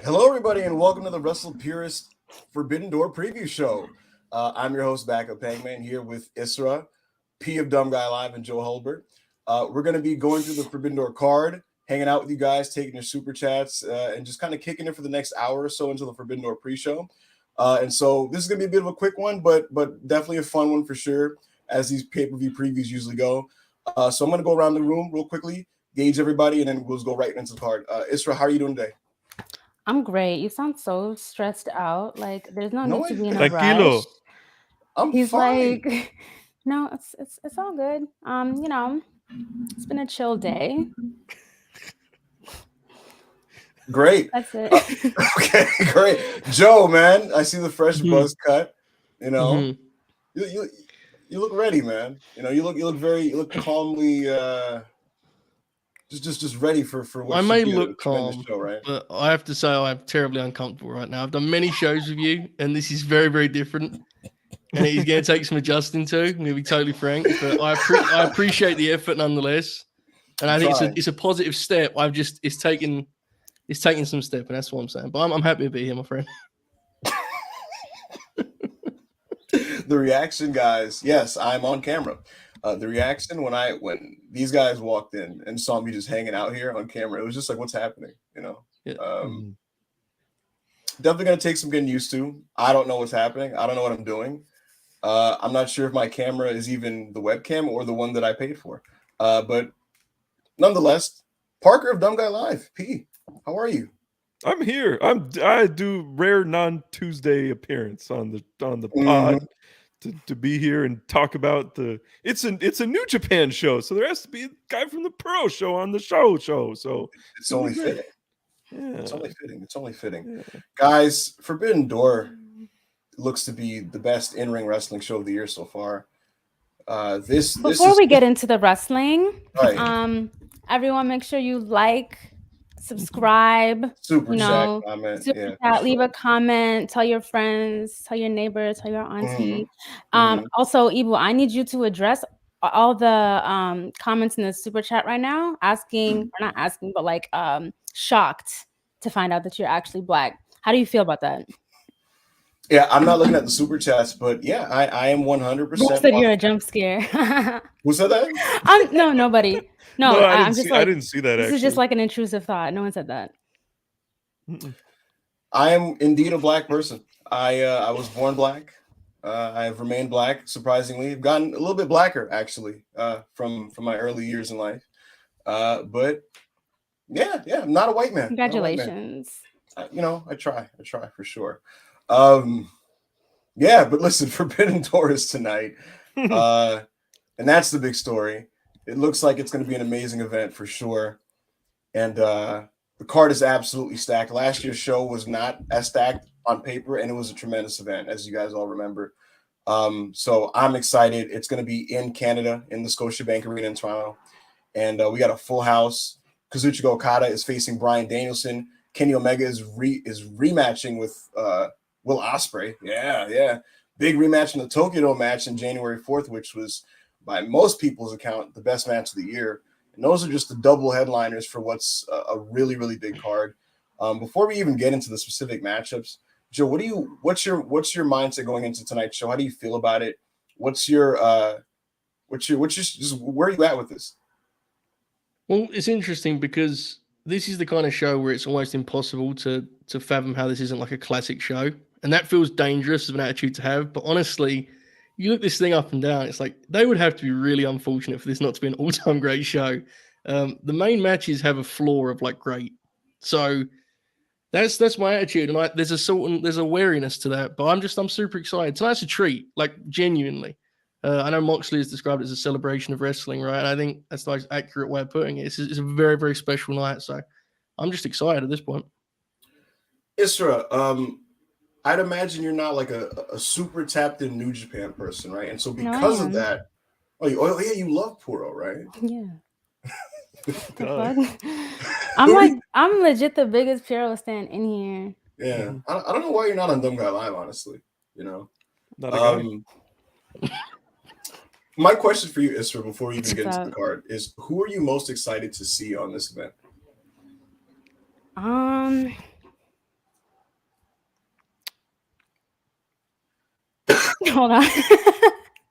Hello, everybody, and welcome to the Wrestle Purist Forbidden Door preview show. I'm your host, Backup Hangman, here with Isra, P of Dumb Guy Live, and Joe Hulbert. We're going to be going through the Forbidden Door card, hanging out with you guys, taking your super chats, and just kind of kicking it for the next hour or so into the Forbidden Door pre-show. And so this is going to be a bit of a quick one, but definitely a fun one for sure, as these pay-per-view previews usually go. So I'm going to go around the room real quickly, gauge everybody, and then we'll just go right into the card. Isra, how are you doing today? I'm great. You sound so stressed out. Like there's no need No, to be in a Tranquilo. rush. I'm He's fine. like, no, it's all good. It's been a chill day. Great. That's it. Okay, great. Joe, man, I see the fresh Mhm. buzz cut. You know, Mhm. you look ready, man. You look calmly just ready for what I should may be a look tremendous calm, show, right? but I have to say I'm terribly uncomfortable right now. I've done many shows with you, and this is very, very different. And it is going to take some adjusting to. I'm going to be totally frank, but I appreciate the effort nonetheless, and I think Trying. it's a positive step. It's taken some step, and that's what I'm saying. But I'm happy to be here, my friend. The reaction, guys. Yes, I'm on camera. The reaction when these guys walked in and saw me just hanging out here on camera, it was just like, what's happening? Yeah. Definitely gonna take some getting used to. I don't know what's happening. I don't know what I'm doing. I'm not sure if my camera is even the webcam or the one that I paid for. But nonetheless, Parker of Dumb Guy Live. P, how are you? I'm here. I do rare non-Tuesday appearance on the Mhm. pod to be here and talk about it's a New Japan show, so there has to be a guy from the Pearl show on the show. So it's It's gonna be only great. fitting. Yeah. It's only fitting. It's only fitting. Yeah. Guys, Forbidden Door looks to be the best in-ring wrestling show of the year so far. This Before is we get into the wrestling, right. everyone make sure you like, subscribe, Super you chat know, comment. super Yeah, for chat, leave sure. a comment, tell your friends, tell your neighbors, tell your Hmm. auntie. Hmm. Also, Ibu, I need you to address all the comments in the super chat right now, asking or not asking, but like shocked to find out that you're actually black. How do you feel about that? Yeah, I'm not looking at the super chats, but yeah, I am Bro 100% said you're a watching. jump scare. Who said that? No, nobody. No, No, I'm just I like, didn't see that this is just actually. like an intrusive thought. No one said that. Mm-mm. I am indeed a black person. I was born black. I have remained black. Surprisingly, I've gotten a little bit blacker actually from my early years in life. But yeah, I'm not a white man. Not a white man. Congratulations. I try for sure. Um, yeah, but listen, Forbidden Door is tonight, uh, and that's the big story. It looks like it's going to be an amazing event for sure, and the card is absolutely stacked. Last year's show was not as stacked on paper, and it was a tremendous event, as you guys all remember. So I'm excited. It's going to be in Canada, in the Scotiabank Arena in Toronto, and we got a full house. Kazuchika Okada is facing Brian Danielson. Kenny Omega is rematching with Will Osprey. Yeah, big rematch in the Tokyo Dome match in January 4th, which was by most people's account the best match of the year. And those are just the double headliners for what's a really, really big card. Before we even get into the specific matchups, Joe, what's your mindset going into tonight's show? How do you feel about it? Just where are you at with this? Well, it's interesting because this is the kind of show where it's almost impossible to fathom how this isn't like a classic show, and that feels dangerous of an attitude to have. But honestly, you look this thing up and down, it's like they would have to be really unfortunate for this not to be an all-time great show. The main matches have a floor of like great, so that's my attitude, and there's a wariness to that. But I'm super excited. Tonight's a treat, like genuinely. I know Moxley has described it as a celebration of wrestling, right? And I think that's the most accurate way of putting it. It's a very, very special night. So I'm just excited at this point. Isra, I'd imagine you're not like a super tapped in New Japan person, right? And so No, I because of am. that, yeah, you love Puro, right? Yeah. The God. fuck? I'm legit the biggest Puro stan in here. Yeah, Mhm. I don't know why you're not on Dumb Guy Live, honestly. You know, Not a guy. um, my question for you, Isra, before we even get into the So, card, is who are you most excited to see on this event? um, Hold on.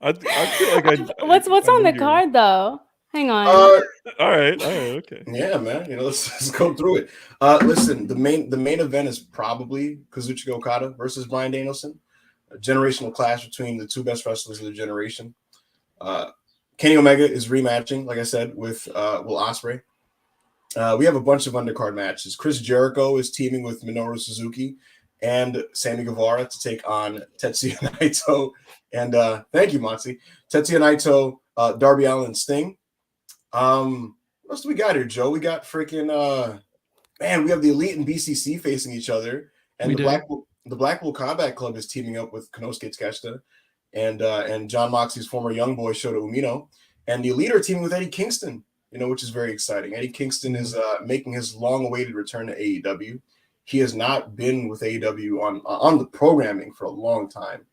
I feel like What's I on know the you're- card though? Hang on. All right, okay. Yeah, man. Let's go through it. Listen, the main event is probably Kazuchika Okada versus Bryan Danielson, a generational clash between the two best wrestlers of the generation. Kenny Omega is rematching, like I said, with Will Osprey. We have a bunch of undercard matches. Chris Jericho is teaming with Minoru Suzuki and Sammy Guevara to take on Tetsuya Naito. And thank you, Monty. Tetsuya Naito, Darby Allin, Sting. What else do we got here, Joe? We got freaking man, we have the Elite and BCC facing each other. And the Blackpool Combat Club is teaming up with Konosuke Takeshita and John Moxley's former young boy Shota Umino. And the Elite are teaming with Eddie Kingston, which is very exciting. Eddie Kingston is making his long-awaited return to AEW. He has not been with AEW on the programming for a long time.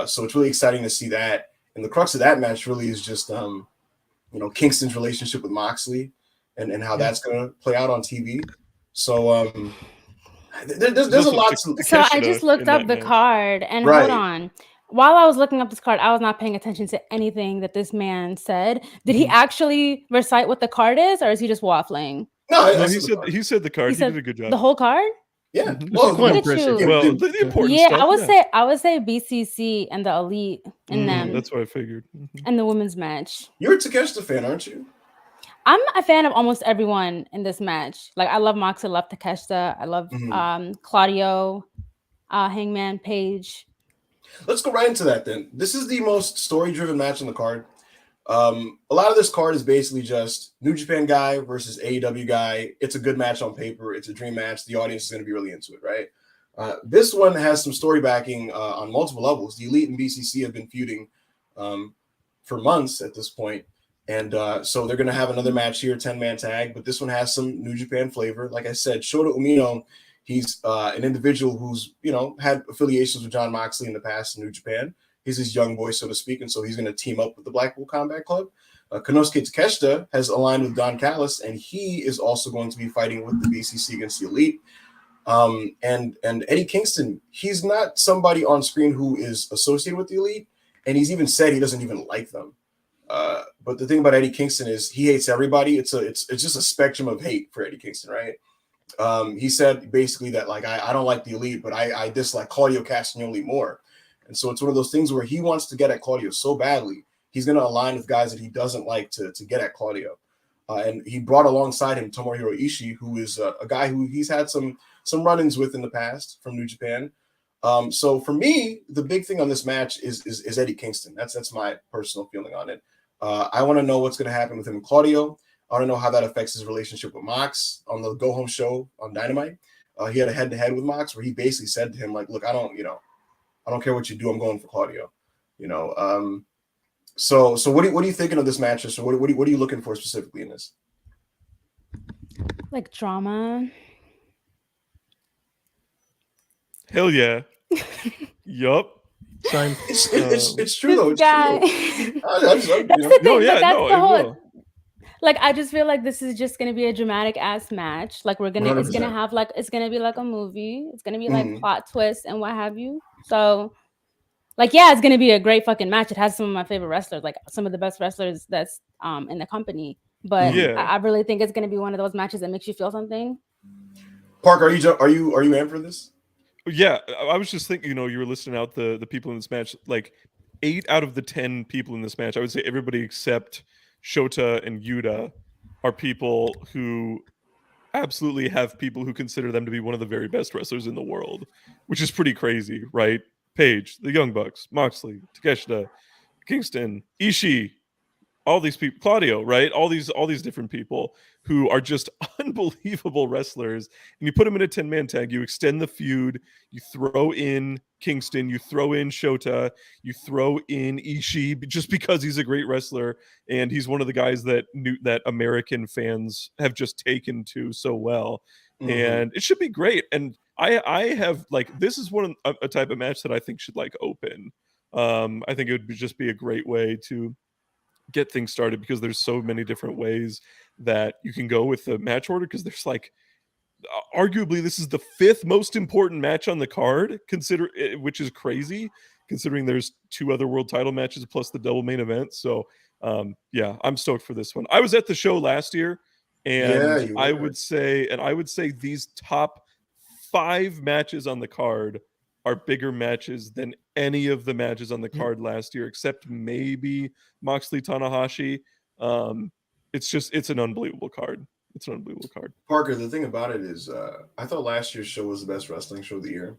So it's really exciting to see that. And the crux of that match really is just Kingston's relationship with Moxley and how that's going to play out on TV. So there's a lot to. So I just looked up the card and hold on. While I was looking up this card, I was not paying attention to anything that this man said. Did he actually recite what the card is, or is he just waffling? No, he said the card. He did a good job. The whole card? Yeah, well, quite impressive. Well, the important stuff. I would say BCC and the Elite and them. That's what I figured. And the women's match. You're a Takeshita fan, aren't you? I'm a fan of almost everyone in this match. Like I love Moxley, I love Takeshita, I love Claudio, Hangman Page. Let's go right into that then. This is the most story-driven match on the card. A lot of this card is basically just New Japan guy versus AEW guy. It's a good match on paper. It's a dream match. The audience is going to be really into it, right? This one has some story backing on multiple levels. The Elite and BCC have been feuding for months at this point. And so they're going to have another match here, 10-man tag. But this one has some New Japan flavor. Like I said, Shota Umino, he's an individual who's, had affiliations with John Moxley in the past in New Japan. He's his young boy, so to speak, and so he's going to team up with the Blackpool Combat Club. Konosuke Takeshita has aligned with Don Callis, and he is also going to be fighting with the BCC against the Elite. And Eddie Kingston, he's not somebody on screen who is associated with the Elite, and he's even said he doesn't even like them. But the thing about Eddie Kingston is he hates everybody. It's just a spectrum of hate for Eddie Kingston, right? He said basically that like I don't like the Elite, but I dislike Claudio Castagnoli more. And so it's one of those things where he wants to get at Claudio so badly, he's going to align with guys that he doesn't like to get at Claudio. And he brought alongside him Tomohiro Ishii, who is a guy who he's had some run-ins with in the past from New Japan. So for me, the big thing on this match is Eddie Kingston. That's my personal feeling on it. I want to know what's going to happen with him and Claudio. I want to know how that affects his relationship with Mox on the Go Home show on Dynamite. He had a head-to-head with Mox where he basically said to him, like, look, I don't care what you do. I'm going for Claudio. So what are you thinking of this match? So what are you looking for specifically in this? Like drama. Hell yeah. Yup. Same. It's true though. It's true. That's the thing. Like I just feel like this is just gonna be a dramatic ass match. Like it's gonna be like a movie. It's gonna be like plot twists and what have you. So like it's gonna be a great fucking match. It has some of my favorite wrestlers, like some of the best wrestlers that's in the company. But I really think it's gonna be one of those matches that makes you feel something. Park, are you in for this? Yeah, I was just thinking, you were listing out the people in this match. Like 8 out of the 10 people in this match, I would say everybody except Shota and Yuta are people who absolutely have people who consider them to be one of the very best wrestlers in the world, which is pretty crazy, right? Page, the Young Bucks, Moxley, Takeshita, Kingston, Ishii, all these people, Claudio, right? All these different people who are just unbelievable wrestlers. And you put them in a 10-man tag, you extend the feud, you throw in Kingston, you throw in Shota, you throw in Ishii just because he's a great wrestler and he's one of the guys that American fans have just taken to so well. And it should be great. And I have this is a type of match that I think should open. I think it would just be a great way to get things started because there's so many different ways that you can go with the match order because there's arguably this is the 5th most important match on the card, which is crazy considering there's 2 other world title matches plus the double main event. So yeah, I'm stoked for this one. I was at the show last year, and you I were. would say these top 5 matches on the card are bigger matches than any of the matches on the card last year, except maybe Moxley Tanahashi. It's an unbelievable card. It's an unbelievable card. Parker, the thing about it is, I thought last year's show was the best wrestling show of the year.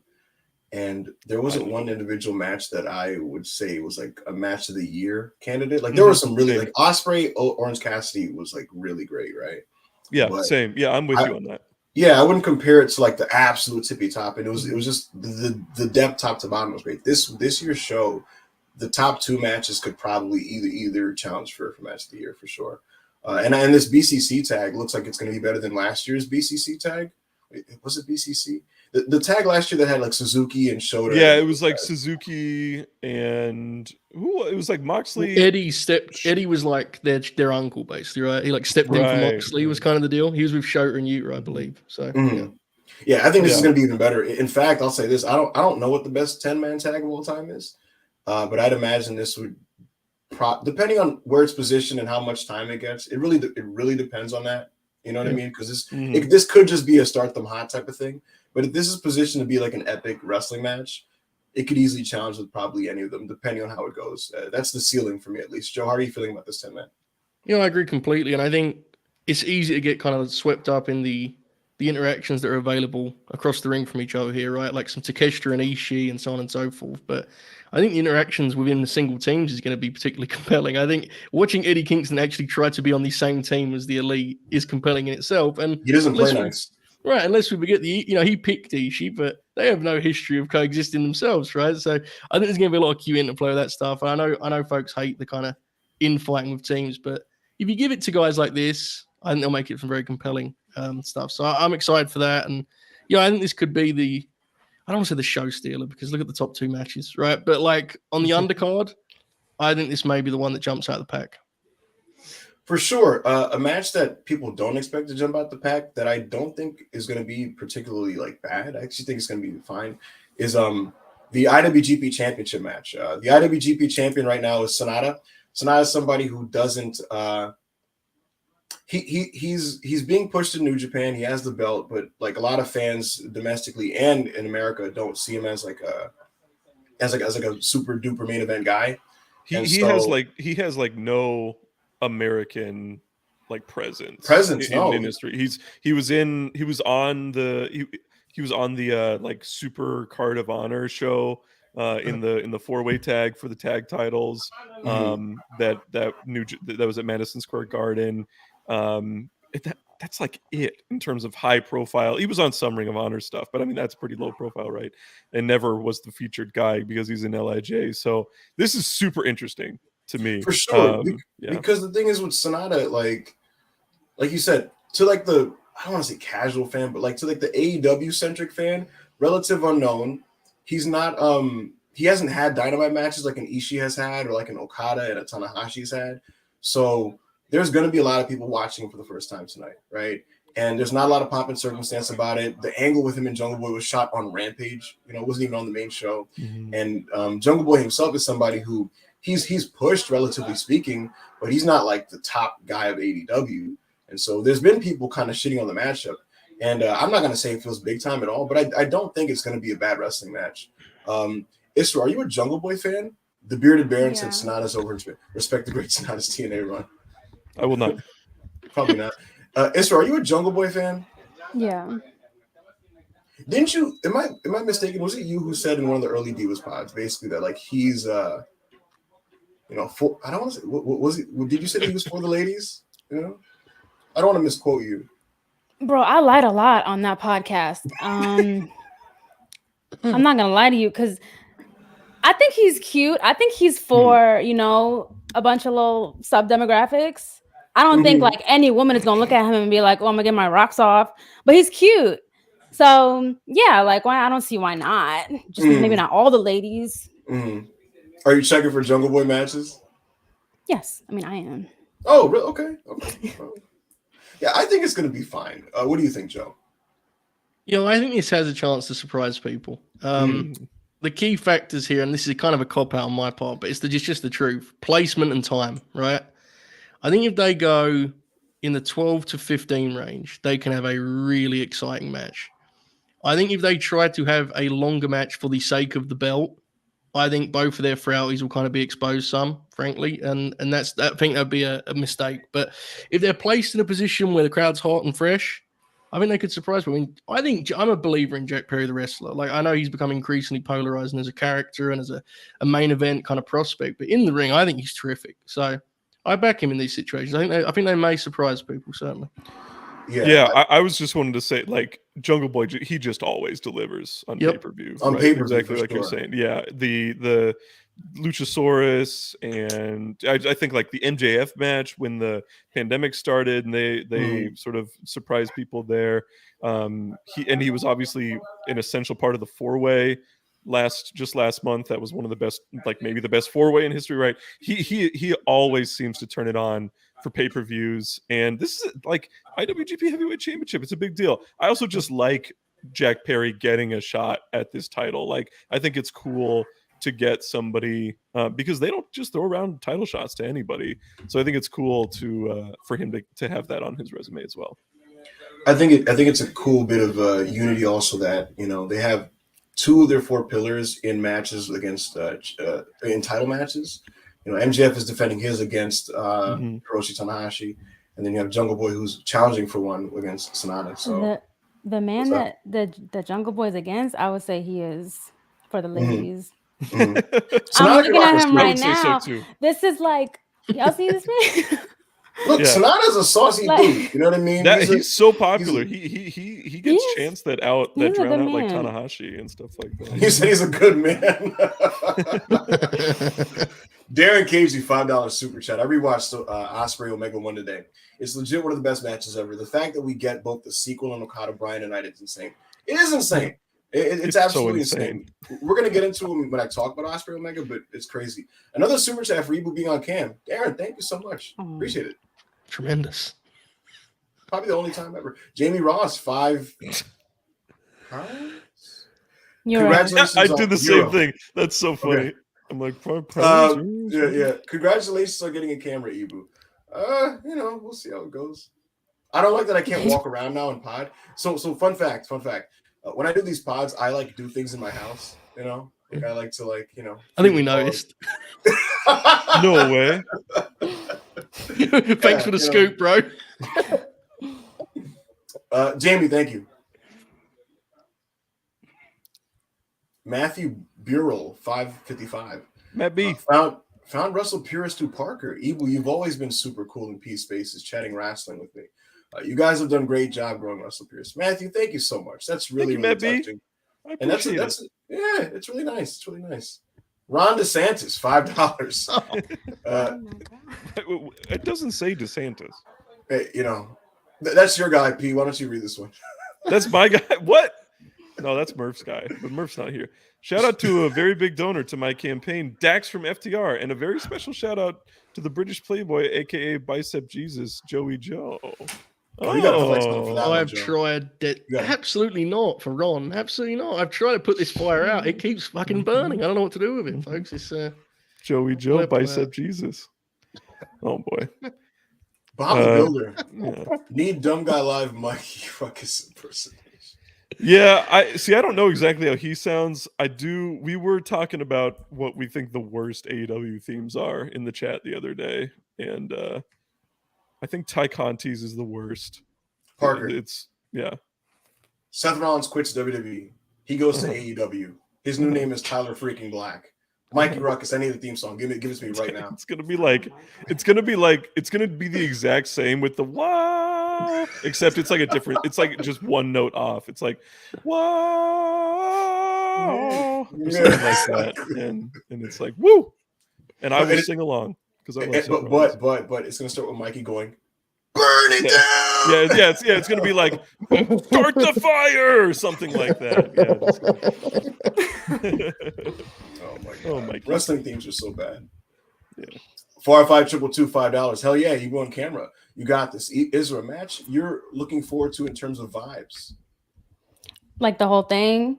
And there wasn't one individual match that I would say was like a match of the year candidate. Like there were some really like Osprey, Orange Cassidy was like really great, right? Yeah, But same. Yeah, I'm with you on that. Yeah, I wouldn't compare it to like the absolute tippy top. And it was just the depth top to bottom was great. This year's show, the top 2 matches could probably either challenge for match of the year for sure. And this BCC tag looks like it's going to be better than last year's BCC tag. Wait, was it BCC? The tag last year that had like Suzuki and Shota. Yeah, it was like Suzuki and who? It was like Moxley. Eddie was like their uncle basically, right? He like stepped in for Moxley was kind of the deal. He was with Shota and Yuta, I believe. So yeah, I think this is going to be even better. In fact, I'll say this: I don't know what the best 10-man tag of all time is, but I'd imagine this would. Depending on where it's positioned and how much time it gets, it really depends on that. You know what I mean? Because this could just be a start them hot type of thing. But if this is positioned to be like an epic wrestling match, it could easily challenge with probably any of them, depending on how it goes. That's the ceiling for me, at least. Joe, how are you feeling about this 10-man? I agree completely, and I think it's easy to get kind of swept up in the interactions that are available across the ring from each other here, right? Like some Takeshita and Ishii and so on and so forth. But I think the interactions within the single teams is going to be particularly compelling. I think watching Eddie Kingston actually try to be on the same team as the Elite is compelling in itself. And he doesn't play nice. Right, unless we forget he picked Ishii, but they have no history of coexisting themselves, right? So I think there's going to be a lot of Q interplay with that stuff. And I know folks hate the kind of infighting with teams, but if you give it to guys like this, I think they'll make it some very compelling stuff. So I'm excited for that. And I think this could be I don't want to say the show stealer because look at the top 2 matches, right? But like on the undercard, I think this may be the one that jumps out of the pack. For sure. A match that people don't expect to jump out the pack that I don't think is going to be particularly like bad. I actually think it's going to be fine is the IWGP Championship match. The IWGP champion right now is Sonata. Sonata is somebody who doesn't he's being pushed to New Japan. He has the belt, but like a lot of fans domestically and in America don't see him as like a super duper main event guy. He has no American like presence in industry. He was on the like Super Card of Honor show in the 4-way tag for the tag titles that was at Madison Square Garden. That's like it in terms of high profile. He was on some Ring of Honor stuff, but I mean that's pretty low profile, right? And never was the featured guy because he's in LIJ. So this is super interesting to me for sure. Because the thing is with Sonata, like you said, to like the I don't want to say casual fan, but like to like the AEW centric fan, relative unknown. He's not he hasn't had Dynamite matches like an Ishii has had or like an Okada and a Tanahashi's had. So there's going to be a lot of people watching for the first time tonight, right? And there's not a lot of pomp and circumstance about it. The angle with him and Jungle Boy was shot on Rampage. It wasn't even on the main show. And Jungle Boy himself is somebody who he's pushed, relatively speaking, but he's not like the top guy of AEW. And so there's been people kind of shitting on the matchup. And I'm not going to say it feels big time at all, but I don't think it's going to be a bad wrestling match. Isra, are you a Jungle Boy fan? The Bearded Baron said Sonata's over. Respect the great Sonata's TNA run. I will not. Probably not. Isra, are you a Jungle Boy fan? Yeah. Didn't you? Am I mistaken? Was it you who said in one of the early Divas pods basically that like he's I don't want to say. What was it? Did you say that he was for the ladies? I don't want to misquote you. Bro, I lied a lot on that podcast. I'm not gonna lie to you because I think he's cute. I think he's for a bunch of little sub demographics. I don't think like any woman is gonna look at him and be like, "Oh, I'm gonna get my rocks off." But he's cute, so yeah. Like, why? I don't see why not. Just maybe not all the ladies. Are you checking for Jungle Boy matches? Yes, I mean I am. Oh, really? Okay. Yeah, I think it's gonna be fine. What do you think, Joe? I think this has a chance to surprise people. the key factors here, and this is kind of a cop out on my part, but it's just the truth. Placement and time, right? I think if they go in the 12 to 15 range, they can have a really exciting match. I think if they try to have a longer match for the sake of the belt, I think both of their frailties will kind of be exposed some, frankly, and I think that'd be a mistake. But if they're placed in a position where the crowd's hot and fresh, I think they could surprise me. I think I'm a believer in Jack Perry, the wrestler. Like, I know he's become increasingly polarizing as a character and as a main event kind of prospect, but in the ring, I think he's terrific. So I back him in these situations. I think they may surprise people, certainly. Yeah, I was just wanting to say, like, Jungle Boy, he just always delivers on pay-per-view. On pay-per-view, exactly like you're saying. Yeah, the Luchasaurus, and I think like the MJF match when the pandemic started, and they sort of surprised people there. He was obviously an essential part of the four-way last month. That was one of the best, like maybe the best four-way in history, right? He always seems to turn it on for pay-per-views, and this is like IWGP Heavyweight Championship. It's a big deal. I also just like Jack Perry getting a shot at this title. Like, I think it's cool to get somebody because they don't just throw around title shots to anybody. So I think it's cool to for him to have that on his resume as well. I think it's a cool bit of unity also that, you know, they have two of their four pillars in matches against in title matches. You know, MJF is defending his against Hiroshi Tanahashi, and then you have Jungle Boy who's challenging for one against Sonata. So the man that the Jungle Boy is against, I would say he is for the ladies. I'm looking at him right now. So this is like, y'all see this man? Look, Sonata's a saucy dude. You know what I mean? He's so popular. He gets chants that drown out like Tanahashi and stuff like that. He said he's a good man. Darren Casey, $5 super chat. I rewatched Osprey Omega 1 today. It's legit one of the best matches ever. The fact that we get both the sequel and Okada Bryan tonight is insane. It is insane. It's absolutely so insane. We're going to get into them when I talk about Osprey Omega, but it's crazy. Another super chat for Ibu being on cam. Darren, thank you so much. Appreciate it. Tremendous. Probably the only time ever. Jamie Ross, £5. Congratulations. I did the same thing. That's so funny. Okay. I'm like, yeah. Congratulations on getting a camera, Ibu. You know, we'll see how it goes. I don't like that I can't walk around now and pod. So fun fact. When I do these pods, I like do things in my house. You know, like I like to I think we noticed. No way. Thanks for the scoop, bro. Jamie, thank you. Matthew Burrell, 555. Matt B. Found Russell Purist to Parker. Ibu, you've always been super cool in peace spaces, chatting wrestling with me. You guys have done a great job growing Russell Pierce. Matthew, thank you so much. That's really, really touching. And that's it's really nice. It's really nice. Ron DeSantis, $5. It doesn't say DeSantis. Hey, you know, that's your guy, P. Why don't you read this one? That's my guy. What? No, that's Murph's guy, but Murph's not here. Shout out to a very big donor to my campaign, Dax from FTR, and a very special shout out to the British Playboy, aka Bicep Jesus, Joey Joe. I've tried that. Absolutely not for Ron. Absolutely not. I've tried to put this fire out. It keeps fucking burning. I don't know what to do with it, folks. It's Joey Joe, Bicep Jesus. Oh boy. Bob the Builder. Yeah. Need dumb guy live Mikey Ruckus impersonation. Yeah, I don't know exactly how he sounds. We were talking about what we think the worst AEW themes are in the chat the other day, and I think Ty Conti's is the worst. Parker. Yeah. Seth Rollins quits WWE. He goes to AEW. His new name is Tyler freaking Black. Mikey Ruckus, I need the theme song. Give it to me right now. It's gonna be the exact same with the wow, except it's like a different. It's like just one note off. It's like wow, or something like that, and it's like woo, and I will sing along because I love. But it's gonna start with Mikey going, burn it down. It's gonna be like start the fire or something like that. Oh my God. Wrestling themes are so bad. Yeah. 455 $5. Hell yeah, you go on camera. You got this. Is there a match you're looking forward to in terms of vibes? Like the whole thing?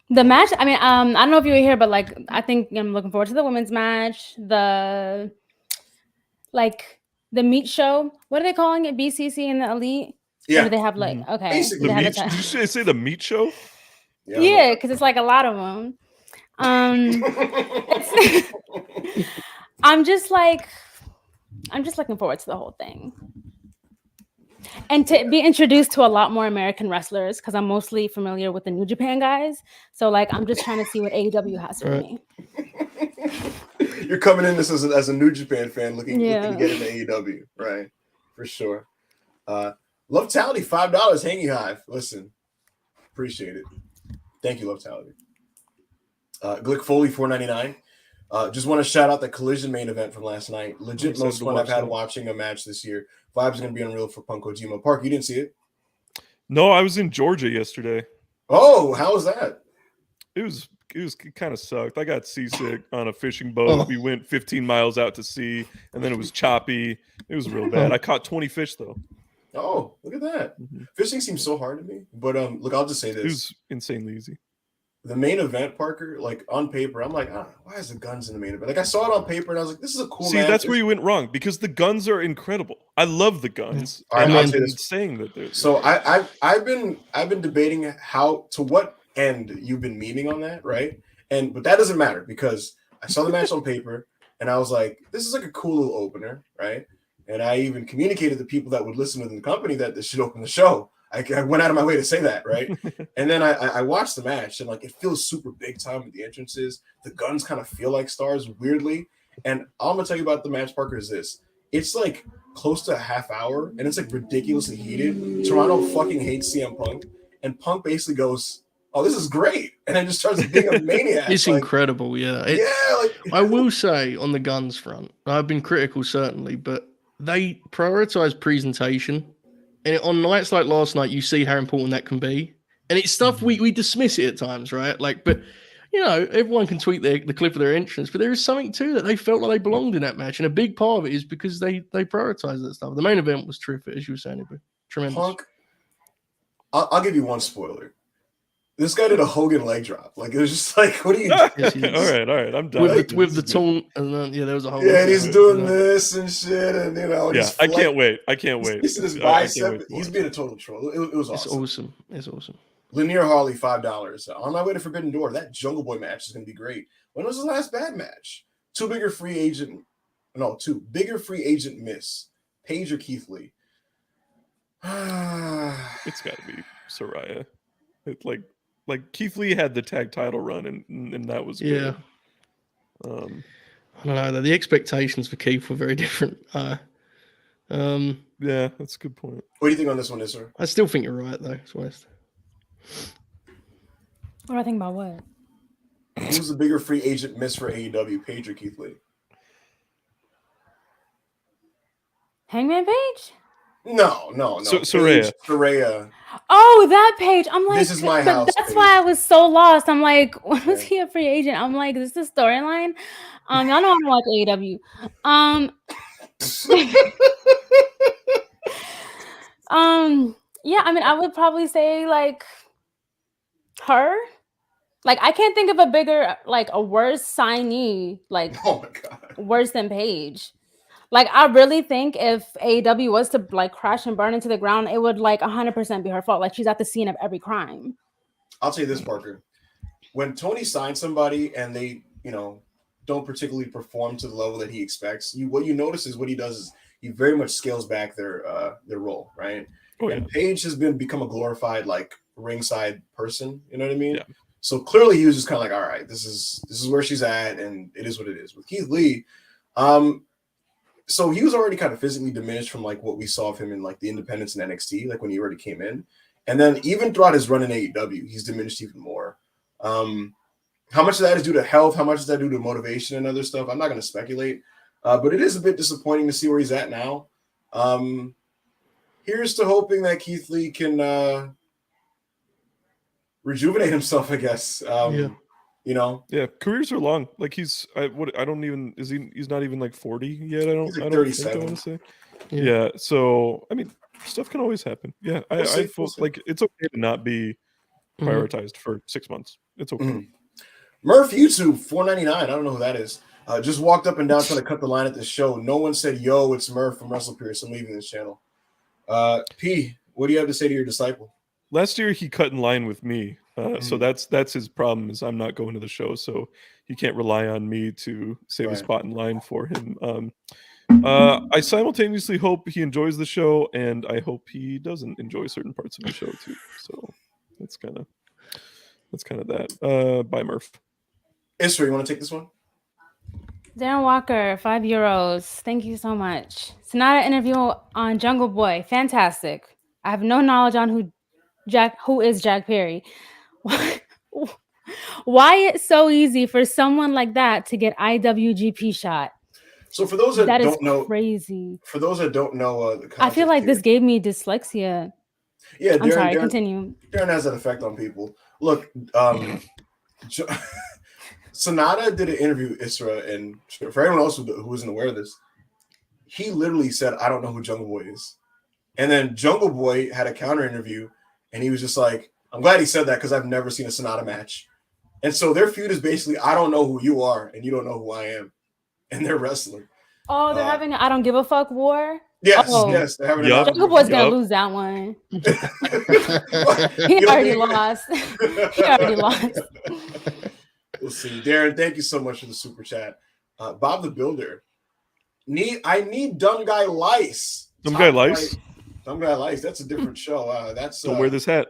The match, I mean, I don't know if you were here, but like, I think I'm looking forward to the women's match. The meat show. What are they calling it? BCC and the Elite. Or Yeah, do they have like okay? Basically. They The have meat? Did you say the meat show? Yeah, because it's like a lot of them. I'm just looking forward to the whole thing. And to be introduced to a lot more American wrestlers, because I'm mostly familiar with the New Japan guys. So like I'm just trying to see what AEW has for me. You're coming in this as a New Japan fan looking to get into AEW, right? For sure. Love Tality, $5, Hangy Hive. Listen, appreciate it. Thank you, Love Tality. Glick Foley, $4.99. Just want to shout out the Collision main event from last night. Legit most fun I've had watching a match this year. Vibes are going to be unreal for Punk Kojima. Park, you didn't see it? No, I was in Georgia yesterday. Oh, how was that? It kind of sucked. I got seasick on a fishing boat. Oh. We went 15 miles out to sea, and then it was choppy. It was real bad. I caught 20 fish though. Oh, look at that. Fishing seems so hard to me. But look, I'll just say this. It was insanely easy. The main event, Parker, like on paper, I'm like, why is the guns in the main event? Like I saw it on paper and I was like, this is a cool match. That's where you went wrong, because the guns are incredible. I love the guns. I'm saying that they're so I've been debating how to what end you've been memeing on that, right? But that doesn't matter because I saw the match on paper and I was like, this is like a cool little opener, right? And I even communicated to people that would listen within the company that this should open the show. I went out of my way to say that, right? And then I watched the match and like it feels super big time with the entrances. The guns kind of feel like stars weirdly. And all I'm gonna tell you about the match, Parker, is this: it's like close to a half hour and it's like ridiculously heated. Toronto fucking hates CM Punk, and Punk basically goes, "Oh, this is great," and then just starts being a maniac. It's incredible, yeah. I will say on the guns front, I've been critical certainly, but they prioritize presentation. And on nights like last night, you see how important that can be. And it's stuff we dismiss it at times, right? Like, but you know, everyone can tweet the clip of their entrance, but there is something too that they felt like they belonged in that match. And a big part of it is because they prioritize that stuff. The main event was terrific, as you were saying, but tremendous. Punk, I'll give you one spoiler. This guy did a Hogan leg drop. Like it was just like, what are you doing? All right, I'm done. With the taunt, and then there was a whole. Yeah, and he's doing this and shit, and you know. Yeah, I can't wait. He's his bicep. He's being a total troll. It was awesome. It's awesome. Lanier Harley, $5. On my way to Forbidden Door. That Jungle Boy match is going to be great. When was the last bad match? Two bigger free agent miss. Paige or Keith Lee? It's got to be Soraya. It's like Keith Lee had the tag title run, and that was good. I don't know though. The expectations for Keith were very different. Yeah, that's a good point. What do you think on this one, sir? I still think you're right though. It's West. What do I think about what? Who's the bigger free agent miss for AEW, Paige or Keith Lee? Hangman Page? No. Soraya. Oh, that Page. I'm like, this is my house. That's Paige. Why I was so lost. I'm like, was he a free agent? I'm like, is this the storyline? Y'all know I don't watch AEW. Yeah, I mean, I would probably say like her. Like, I can't think of a bigger, like a worse signee, like oh my God, worse than Paige. Like, I really think if AEW was to like crash and burn into the ground, it would like 100% be her fault. Like, she's at the scene of every crime. I'll tell you this, Parker. When Tony signs somebody and they, you know, don't particularly perform to the level that he expects, what you notice is what he does is he very much scales back their role, right? Oh, yeah. And Paige has become a glorified like ringside person. You know what I mean? Yeah. So clearly he was just kind of like, all right, this is where she's at, and it is what it is. With Keith Lee, so he was already kind of physically diminished from like what we saw of him in like the independents and NXT, like when he already came in. And then even throughout his run in AEW, he's diminished even more. How much of that is due to health? How much is that due to motivation and other stuff? I'm not going to speculate, but it is a bit disappointing to see where he's at now. Here's to hoping that Keith Lee can rejuvenate himself, I guess. You know, yeah, careers are long. Like he's not even like 40 yet. I don't 37. think I want to say. Yeah. So I mean, stuff can always happen. Yeah, I feel like it's okay to not be prioritized for 6 months. It's okay. Murph YouTube $4.99. I don't know who that is. Just walked up and down trying to cut the line at the show. No one said, "Yo, it's Murph from Wrestle Pierce. I'm leaving this channel." P, what do you have to say to your disciple? Last year he cut in line with me, so that's his problem. Is I'm not going to the show, so he can't rely on me to save a spot in line for him. I simultaneously hope he enjoys the show, and I hope he doesn't enjoy certain parts of the show too. So that's kind of that. Bye, Murph. Isra, you want to take this one? Darren Walker, €5. Thank you so much. Sonata interview on Jungle Boy. Fantastic. I have no knowledge on who is Jack Perry. Why it's so easy for someone like that to get IWGP shot? So for those that don't know, crazy. For those that don't know, I feel like this gave me dyslexia. Yeah, I'm sorry. Continue. Darren has that effect on people. Look, Sonata did an interview with Isra, and for everyone else who isn't aware of this, he literally said, "I don't know who Jungle Boy is," and then Jungle Boy had a counter interview, and he was just like, "I'm glad he said that because I've never seen a Sonata match," and so their feud is basically, "I don't know who you are, and you don't know who I am," and they're wrestling. Oh, they're having an "I don't give a fuck" war. Yes, yes, they're having a Jungle Boy's gonna lose that one. He already lost. He already lost. We'll see. Darren, thank you so much for the super chat. Bob the Builder. I need Dumb Guy Lice. Dumb Guy Lice? Dumb Guy Lice. That's a different show. Don't wear this hat.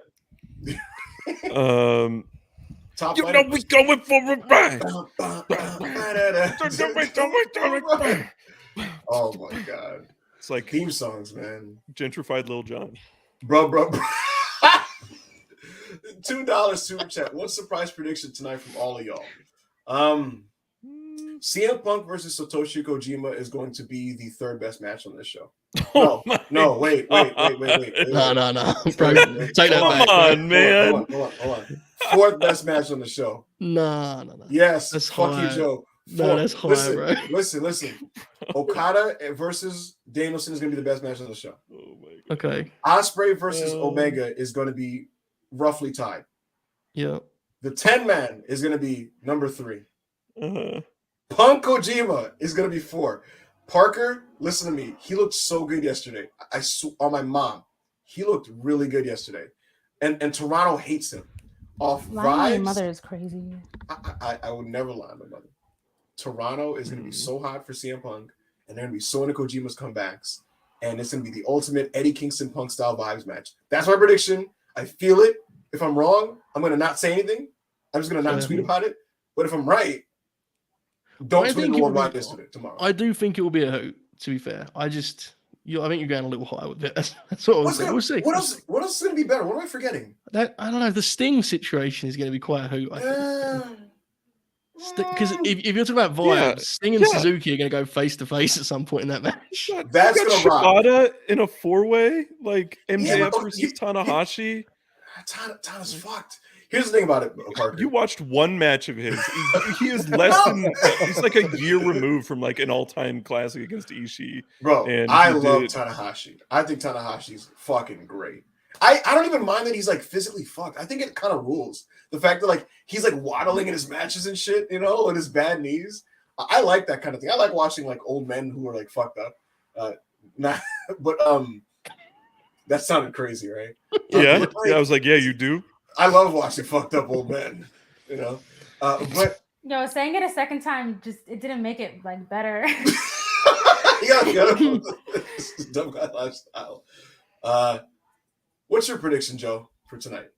Top you know we going for a ride. Oh my god. It's like theme songs, man. Gentrified Lil Jon. Bro. $2 super chat. One surprise prediction tonight from all of y'all. CM Punk versus Satoshi Kojima is going to be the third best match on this show. No, wait. No. Bro, take that back. Come on, man. Hold on. Fourth best match on the show. No. Yes, that's fuck high. you, Joe. No, that's high, bro. Listen. Okada versus Danielson is going to be the best match on the show. Oh my god. Okay. Osprey versus Omega is going to be roughly tied. Yeah. The 10-man is going to be number 3. Uh-huh. Punk Kojima is going to be 4. Parker, listen to me. He looked so good yesterday. On my mom. He looked really good yesterday. And Toronto hates him. Off vibes. Your mother is crazy. I would never lie on my mother. Toronto is going to be so hot for CM Punk, and they're going to be so into Kojima's comebacks, and it's going to be the ultimate Eddie Kingston Punk style vibes match. That's my prediction. I feel it. If I'm wrong, I'm going to not say anything. I'm just going to not tweet about it. But if I'm right, don't tweet the worldwide yesterday tomorrow. I do think it will be a hoot, to be fair. I think you're going a little high with it. That's what we'll see. What else is going to be better? What am I forgetting? I don't know. The Sting situation is going to be quite a hoot, I think. Because if you're talking about vibes, Sting and Suzuki are going to go face to face at some point in that match. That's going to rock. Okada in a 4-way, like MJF versus Tanahashi. Tana's fucked. Here's the thing about it, Parker. You watched one match of his. He is less than. He's like a year removed from like an all-time classic against Ishii. Bro, and I love Tanahashi. I think Tanahashi's fucking great. I don't even mind that he's like physically fucked. I think it kind of rules. The fact that like he's like waddling in his matches and shit, with his bad knees. I like that kind of thing. I like watching like old men who are like fucked up. But that sounded crazy, right? Yeah. I was like, yeah, you do. I love watching fucked up old men, but saying it a second time it didn't make it like better. Dumb guy lifestyle. What's your prediction, Joe, for tonight?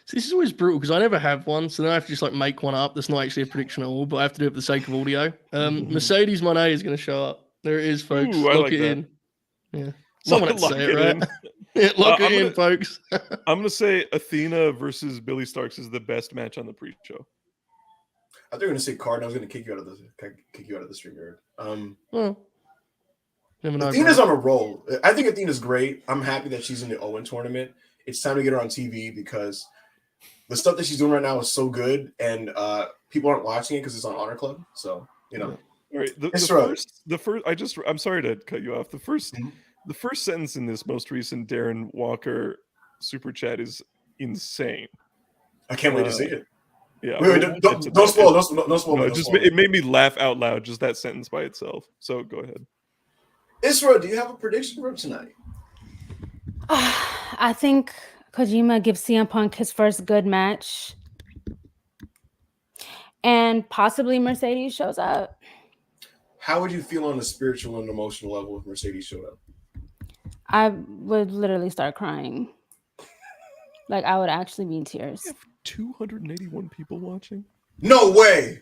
See, this is always brutal because I never have one, so then I have to just like make one up. That's not actually a prediction at all, but I have to do it for the sake of audio. Mercedes Moné is going to show up. There it is, folks. Lock it in. Yeah, someone had to say it, right? Lock it in, folks. I'm gonna say Athena versus Billy Starks is the best match on the pre-show. I thought you were gonna say Card. I was gonna kick you out of the stream yard. Athena's on a roll. I think Athena's great. I'm happy that she's in the Owen tournament. It's time to get her on TV because the stuff that she's doing right now is so good, and people aren't watching it because it's on Honor Club. So All right. I'm sorry to cut you off. The first sentence in this most recent Darren Walker super chat is insane. I can't wait to see it. Yeah, Wait, we'll get don't to don't that. spoil. Don't spoil. No, Don't it just spoil. it made me laugh out loud, just that sentence by itself. So go ahead. Isra, do you have a prediction for tonight? I think Kojima gives CM Punk his first good match. And possibly Mercedes shows up. How would you feel on a spiritual and emotional level if Mercedes showed up? I would literally start crying. Like, I would actually be in tears. We have 281 people watching. No way!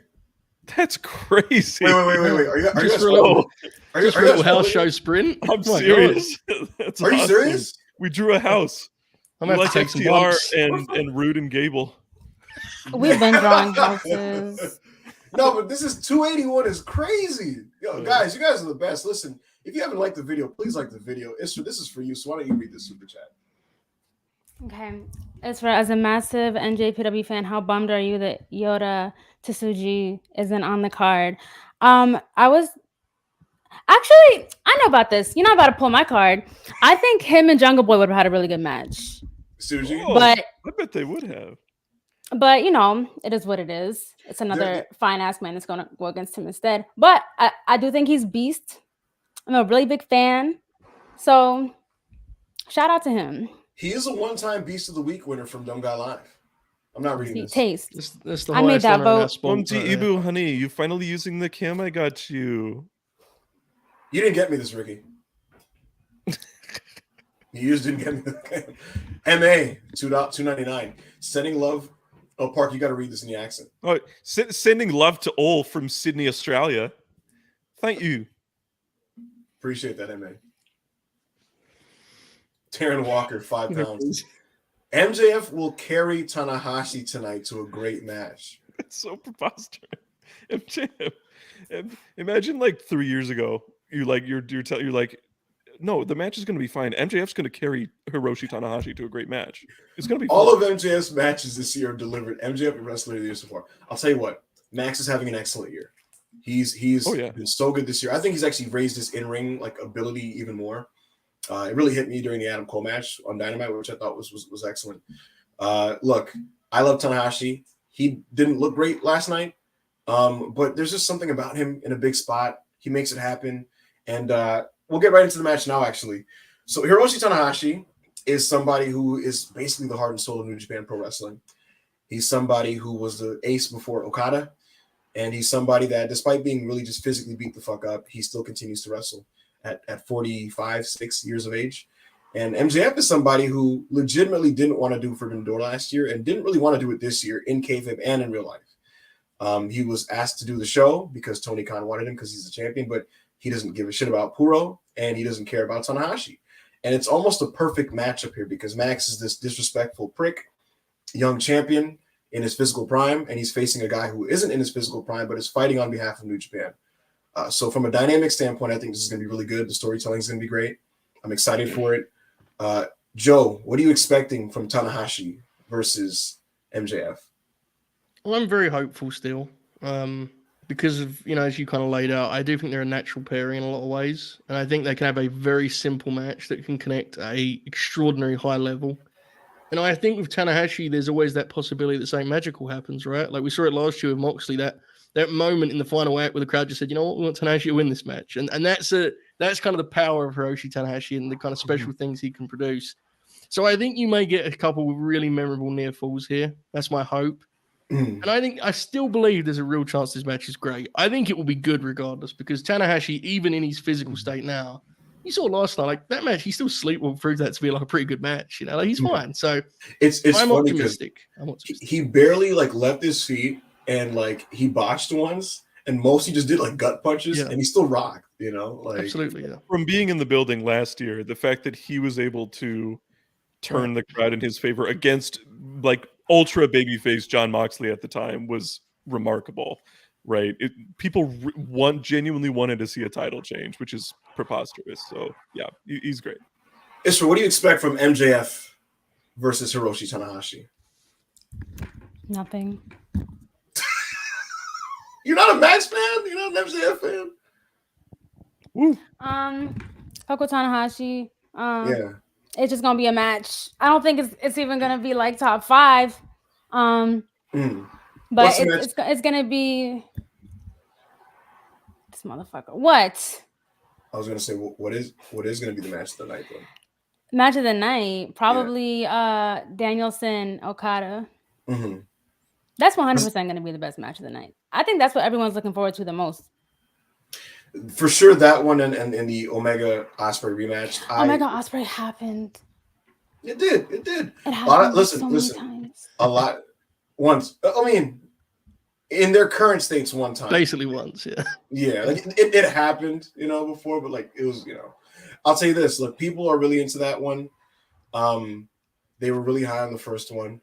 That's crazy. Wait. Are you Just guys for a little, Are you just for a little guys house following show sprint. I'm My serious. That's Are you awesome. serious? We drew a house. I'm We gonna like have to take some FTR bumps. and Rude and Gable. We've been drawing houses. No, but this is 281 is crazy. Yo, guys, you guys are the best. Listen, if you haven't liked the video, please like the video. Isra, this is for you. So why don't you read this super chat? Okay. As a massive NJPW fan, how bummed are you that Yoda Tsuji isn't on the card? I was actually, I know about this. You're not about to pull my card. I think him and Jungle Boy would have had a really good match. Suji? Oh, But I bet they would have. you know, it is what it is. It's another fine ass man that's gonna go against him instead. But I do think he's beast. I'm a really big fan. So shout out to him. He is a one-time Beast of the Week winner from Dumb Guy Live. I'm not reading this. Taste. That's the I made highest that ever in our vote. sport. Momji Ibu, honey, you finally using the cam? I got you. You didn't get me this, Ricky. You just didn't get me the MA, $2.99. Sending love. Oh, Park, you got to read this in the accent. Oh, sending love to all from Sydney, Australia. Thank you. Appreciate that, MA. Taryn Walker, 5 pounds. MJF will carry Tanahashi tonight to a great match. It's so preposterous. MJF. Imagine like 3 years ago, you're like, no, the match is going to be fine. MJF's going to carry Hiroshi Tanahashi to a great match. It's going to be all fun. of MJF's matches this year are delivered. MJF and Wrestler of the Year so far. I'll tell you what, Max is having an excellent year. He's been so good this year. I think he's actually raised his in-ring like ability even more. It really hit me during the Adam Cole match on Dynamite, which I thought was excellent. Look, I love Tanahashi. He didn't look great last night, but there's just something about him in a big spot. He makes it happen, and we'll get right into the match now, actually. So Hiroshi Tanahashi is somebody who is basically the heart and soul of New Japan Pro Wrestling. He's somebody who was the ace before Okada, and he's somebody that, despite being really just physically beat the fuck up, he still continues to wrestle at 45, 6 years of age. And MJF is somebody who legitimately didn't want to do Forbidden Door last year and didn't really want to do it this year in kayfabe and in real life. He was asked to do the show because Tony Khan wanted him because he's the champion, but he doesn't give a shit about Puro and he doesn't care about Tanahashi. And it's almost a perfect matchup here because Max is this disrespectful prick, young champion in his physical prime, and he's facing a guy who isn't in his physical prime but is fighting on behalf of New Japan. So from a dynamic standpoint, I think this is going to be really good. The storytelling is going to be great. I'm excited for it. Joe, what are you expecting from Tanahashi versus MJF? Well, I'm very hopeful still because of, as you kind of laid out, I do think they're a natural pairing in a lot of ways. And I think they can have a very simple match that can connect at a extraordinary high level. And I think with Tanahashi, there's always that possibility that something magical happens, right? Like we saw it last year with Moxley, that moment in the final act where the crowd just said, you know what, we want Tanahashi to win this match. And that's kind of the power of Hiroshi Tanahashi and the kind of special things he can produce. So I think you may get a couple of really memorable near falls here. That's my hope. And I still believe there's a real chance this match is great. I think it will be good regardless because Tanahashi, even in his physical state now, you saw last night, like that match, he still sleepwalked through that to be like a pretty good match. Like he's fine. So I'm optimistic. He barely like left his feet and like he botched ones and mostly just did like gut punches and he still rocked, like absolutely. Yeah. From being in the building last year, the fact that he was able to turn the crowd in his favor against like ultra babyface John Moxley at the time was remarkable, right? People genuinely wanted to see a title change, which is preposterous. So yeah, he's great. Isra, what do you expect from MJF versus Hiroshi Tanahashi? Nothing. You're not a Max fan? You're not an MJF fan? Woo. Fuck with Tanahashi. Yeah. It's just gonna be a match. I don't think it's even gonna be like top 5. But What's the match? it's gonna be this motherfucker. What? I was gonna say what is gonna be the match of the night though? Match of the night, probably Danielson Okada. Mm-hmm. That's 100% going to be the best match of the night. I think that's what everyone's looking forward to the most. For sure, that one and the Omega Osprey rematch. Omega Osprey happened. It did. It happened listen. many times. A lot. Once. I mean, in their current states, one time. Basically once, yeah. Yeah, like it happened, before, but like it was, I'll tell you this. Look, people are really into that one. They were really high on the first one.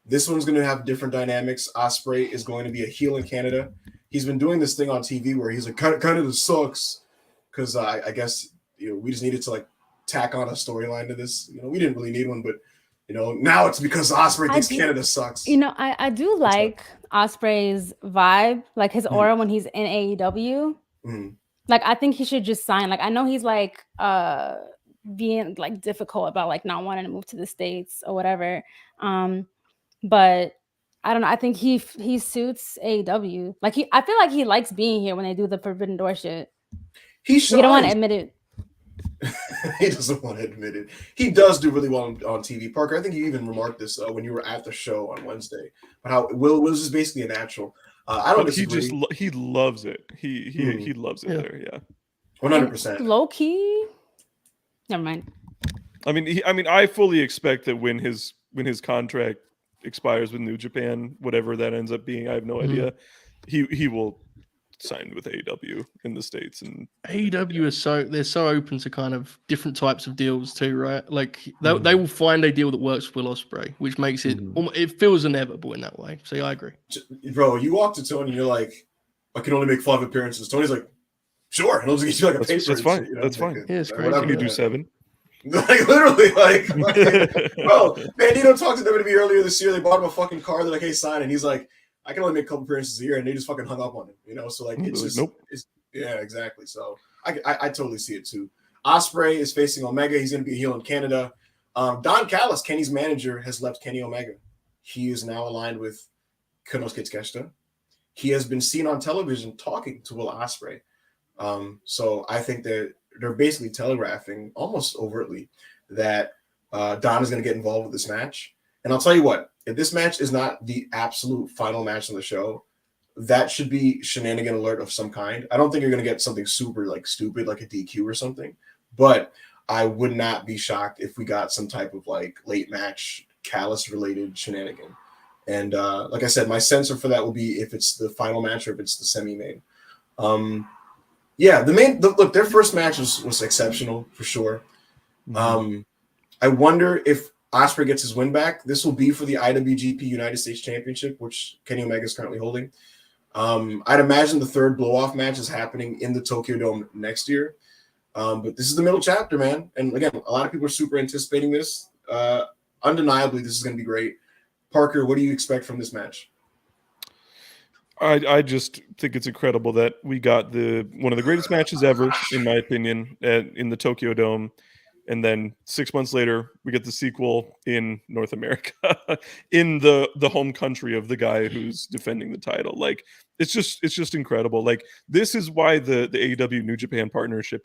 This one's going to have different dynamics. Osprey is going to be a heel in Canada. He's been doing this thing on TV where he's like, Canada sucks, because I guess we just needed to like tack on a storyline to this. We didn't really need one, but now it's because Osprey thinks Canada sucks. I do like Osprey's vibe, like his aura when he's in AEW. Like I think he should just sign. Like I know he's like being like difficult about like not wanting to move to the States or whatever. But I don't know. I think he suits AEW. Like I feel like he likes being here when they do the Forbidden Door shit. He don't want to admit it. He doesn't want to admit it. He does do really well on TV. Parker, I think you even remarked this when you were at the show on Wednesday, but how Will's is basically a natural. I don't disagree. He loves it. He loves it there. Yeah, 100%. Low key. Never mind. I mean, I fully expect that when his contract expires with New Japan, whatever that ends up being, I have no idea. He will sign with AEW in the States, and AEW they're so open to kind of different types of deals too, right? Like they will find a deal that works for Will Ospreay, which makes it it feels inevitable in that way. So I agree, bro. You walk to Tony, you're like, I can only make 5 appearances. Tony's like, sure, and I'll just get you like a paper. That's fine. That's fine. Yeah, it's great. You do 7. Like literally, like bro, Bandito talked to WWE earlier this year. They bought him a fucking car. They're like, hey, sign, and he's like, I can only make a couple appearances a year, and they just fucking hung up on him. So like it's just nope. Yeah, exactly. So I totally see it too. Osprey is facing Omega. He's going to be a heel in Canada. Don Callis, Kenny's manager, has left Kenny Omega. He is now aligned with Konosuke Takeshita. He has been seen on television talking to Will Ospreay. So I think that they're basically telegraphing almost overtly that Don is going to get involved with this match. And I'll tell you what, if this match is not the absolute final match on the show, that should be shenanigan alert of some kind. I don't think you're going to get something super like stupid, like a DQ or something, but I would not be shocked if we got some type of like late match Callis related shenanigan. And like I said, my censor for that will be if it's the final match or if it's the semi-main. Yeah, look, their first match was exceptional for sure. I wonder if Osprey gets his win back. This will be for the IWGP United States Championship, which Kenny Omega is currently holding. I'd imagine the third blow-off match is happening in the Tokyo Dome next year. But this is the middle chapter, man. And again, a lot of people are super anticipating this. Undeniably, this is going to be great. Parker, what do you expect from this match? I just think it's incredible that we got one of the greatest matches ever, in my opinion, in the Tokyo Dome. And then 6 months later, we get the sequel in North America, in the home country of the guy who's defending the title. Like, it's just incredible. Like, this is why the AEW New Japan partnership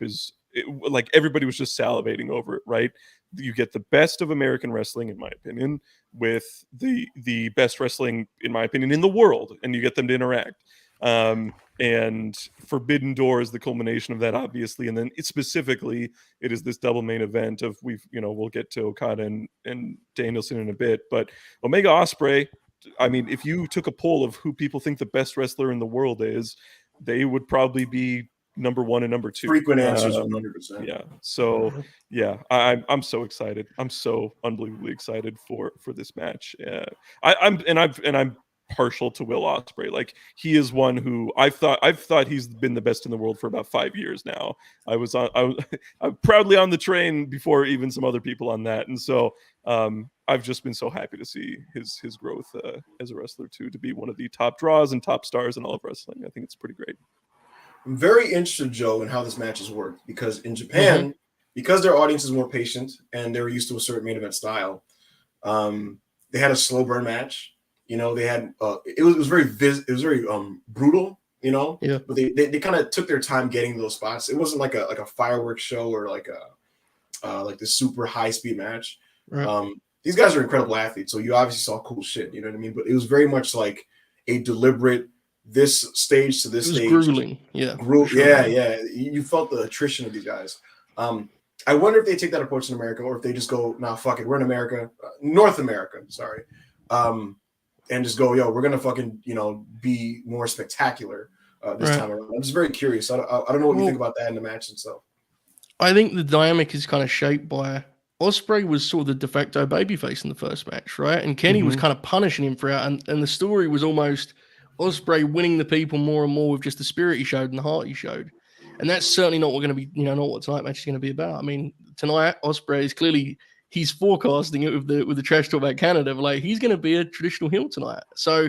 like everybody was just salivating over it, right? You get the best of American wrestling, in my opinion, with the best wrestling, in my opinion, in the world, and you get them to interact. And Forbidden Door is the culmination of that, obviously, and then specifically it is this double main event of we'll get to Okada and Danielson in a bit, but Omega Osprey. I mean, if you took a poll of who people think the best wrestler in the world is, they would probably be number 1 and number 2. Frequent answers, 100%. Yeah. So yeah, I'm so excited. I'm so unbelievably excited for this match. I'm partial to Will Ospreay. Like, he is one who I've thought he's been the best in the world for about 5 years now. I'm proudly on the train before even some other people on that, and so I've just been so happy to see his growth as a wrestler too, to be one of the top draws and top stars in all of wrestling. I think it's pretty great. I'm very interested, Joe, in how this match has worked, because in Japan, because their audience is more patient and they're used to a certain main event style, they had a slow burn match. You know, they had it was very brutal. You know, Yeah. But they kind of took their time getting those spots. It wasn't like a fireworks show or like this super high speed match. Right. These guys are incredible athletes, so you obviously saw cool shit. You know what I mean? But it was very much like a deliberate this stage to this It was stage. grueling. Yeah. Sure, yeah. You felt the attrition of these guys. I wonder if they take that approach in America, or if they just go, nah, fuck it, we're in America, North America, sorry, and just go, yo, we're gonna fucking, be more spectacular this time around. I'm just very curious. I don't know what you think about that in the match itself. I think the dynamic is kind of shaped by Osprey was sort of the de facto babyface in the first match, right? And Kenny was kind of punishing him throughout, and the story was almost Osprey winning the people more and more with just the spirit he showed and the heart he showed. And that's certainly not what going to be, not what tonight match is going to be about. I mean, tonight Osprey is clearly he's forecasting it with the trash talk about Canada, but like he's going to be a traditional heel tonight. So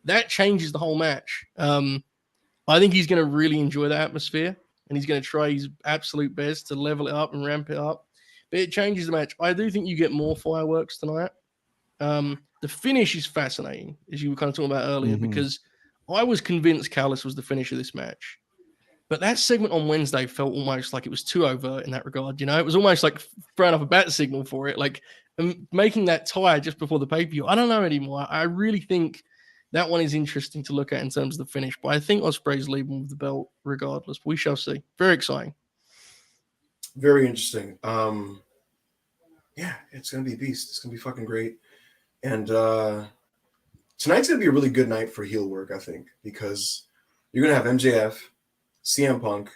that changes the whole match. I think he's going to really enjoy the atmosphere, and he's going to try his absolute best to level it up and ramp it up. But it changes the match. I do think you get more fireworks tonight. The finish is fascinating, as you were kind of talking about earlier, because I was convinced Callis was the finish of this match. But that segment on Wednesday felt almost like it was too overt in that regard. It was almost like throwing up a bat signal for it, like making that tie just before the pay-per-view. I don't know anymore. I really think that one is interesting to look at in terms of the finish. But I think Osprey's leaving with the belt regardless. We shall see. Very exciting. Very interesting. Yeah, it's going to be a beast. It's going to be fucking great. And tonight's going to be a really good night for heel work, I think, because you're going to have MJF, CM Punk,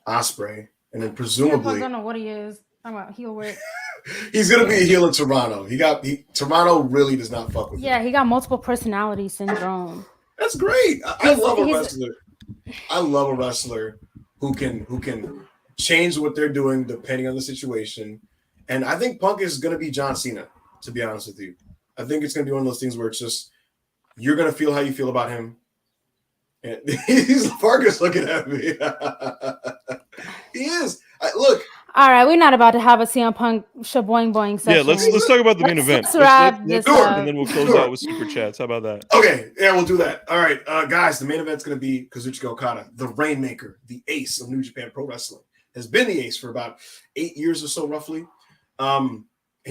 Osprey, and then presumably... I don't know what he is. Talking about heel work. He's going to be a heel in Toronto. Toronto really does not fuck with him. Yeah, he got multiple personality syndrome. That's great. I love a wrestler. I love a wrestler who can change what they're doing depending on the situation. And I think Punk is going to be John Cena, to be honest with you. I think it's going to be one of those things where it's just, you're going to feel how you feel about him. And Fargus looking at me. He is. Look. All right, we're not about to have a CM Punk shaboing boing session. Yeah, let's talk about the main event. Let's and then we'll close out with super chats. How about that? Okay, yeah, we'll do that. All right, guys, the main event's going to be Kazuchika Okada, the Rainmaker, the ace of New Japan Pro Wrestling. Has been the ace for about 8 years or so, roughly. And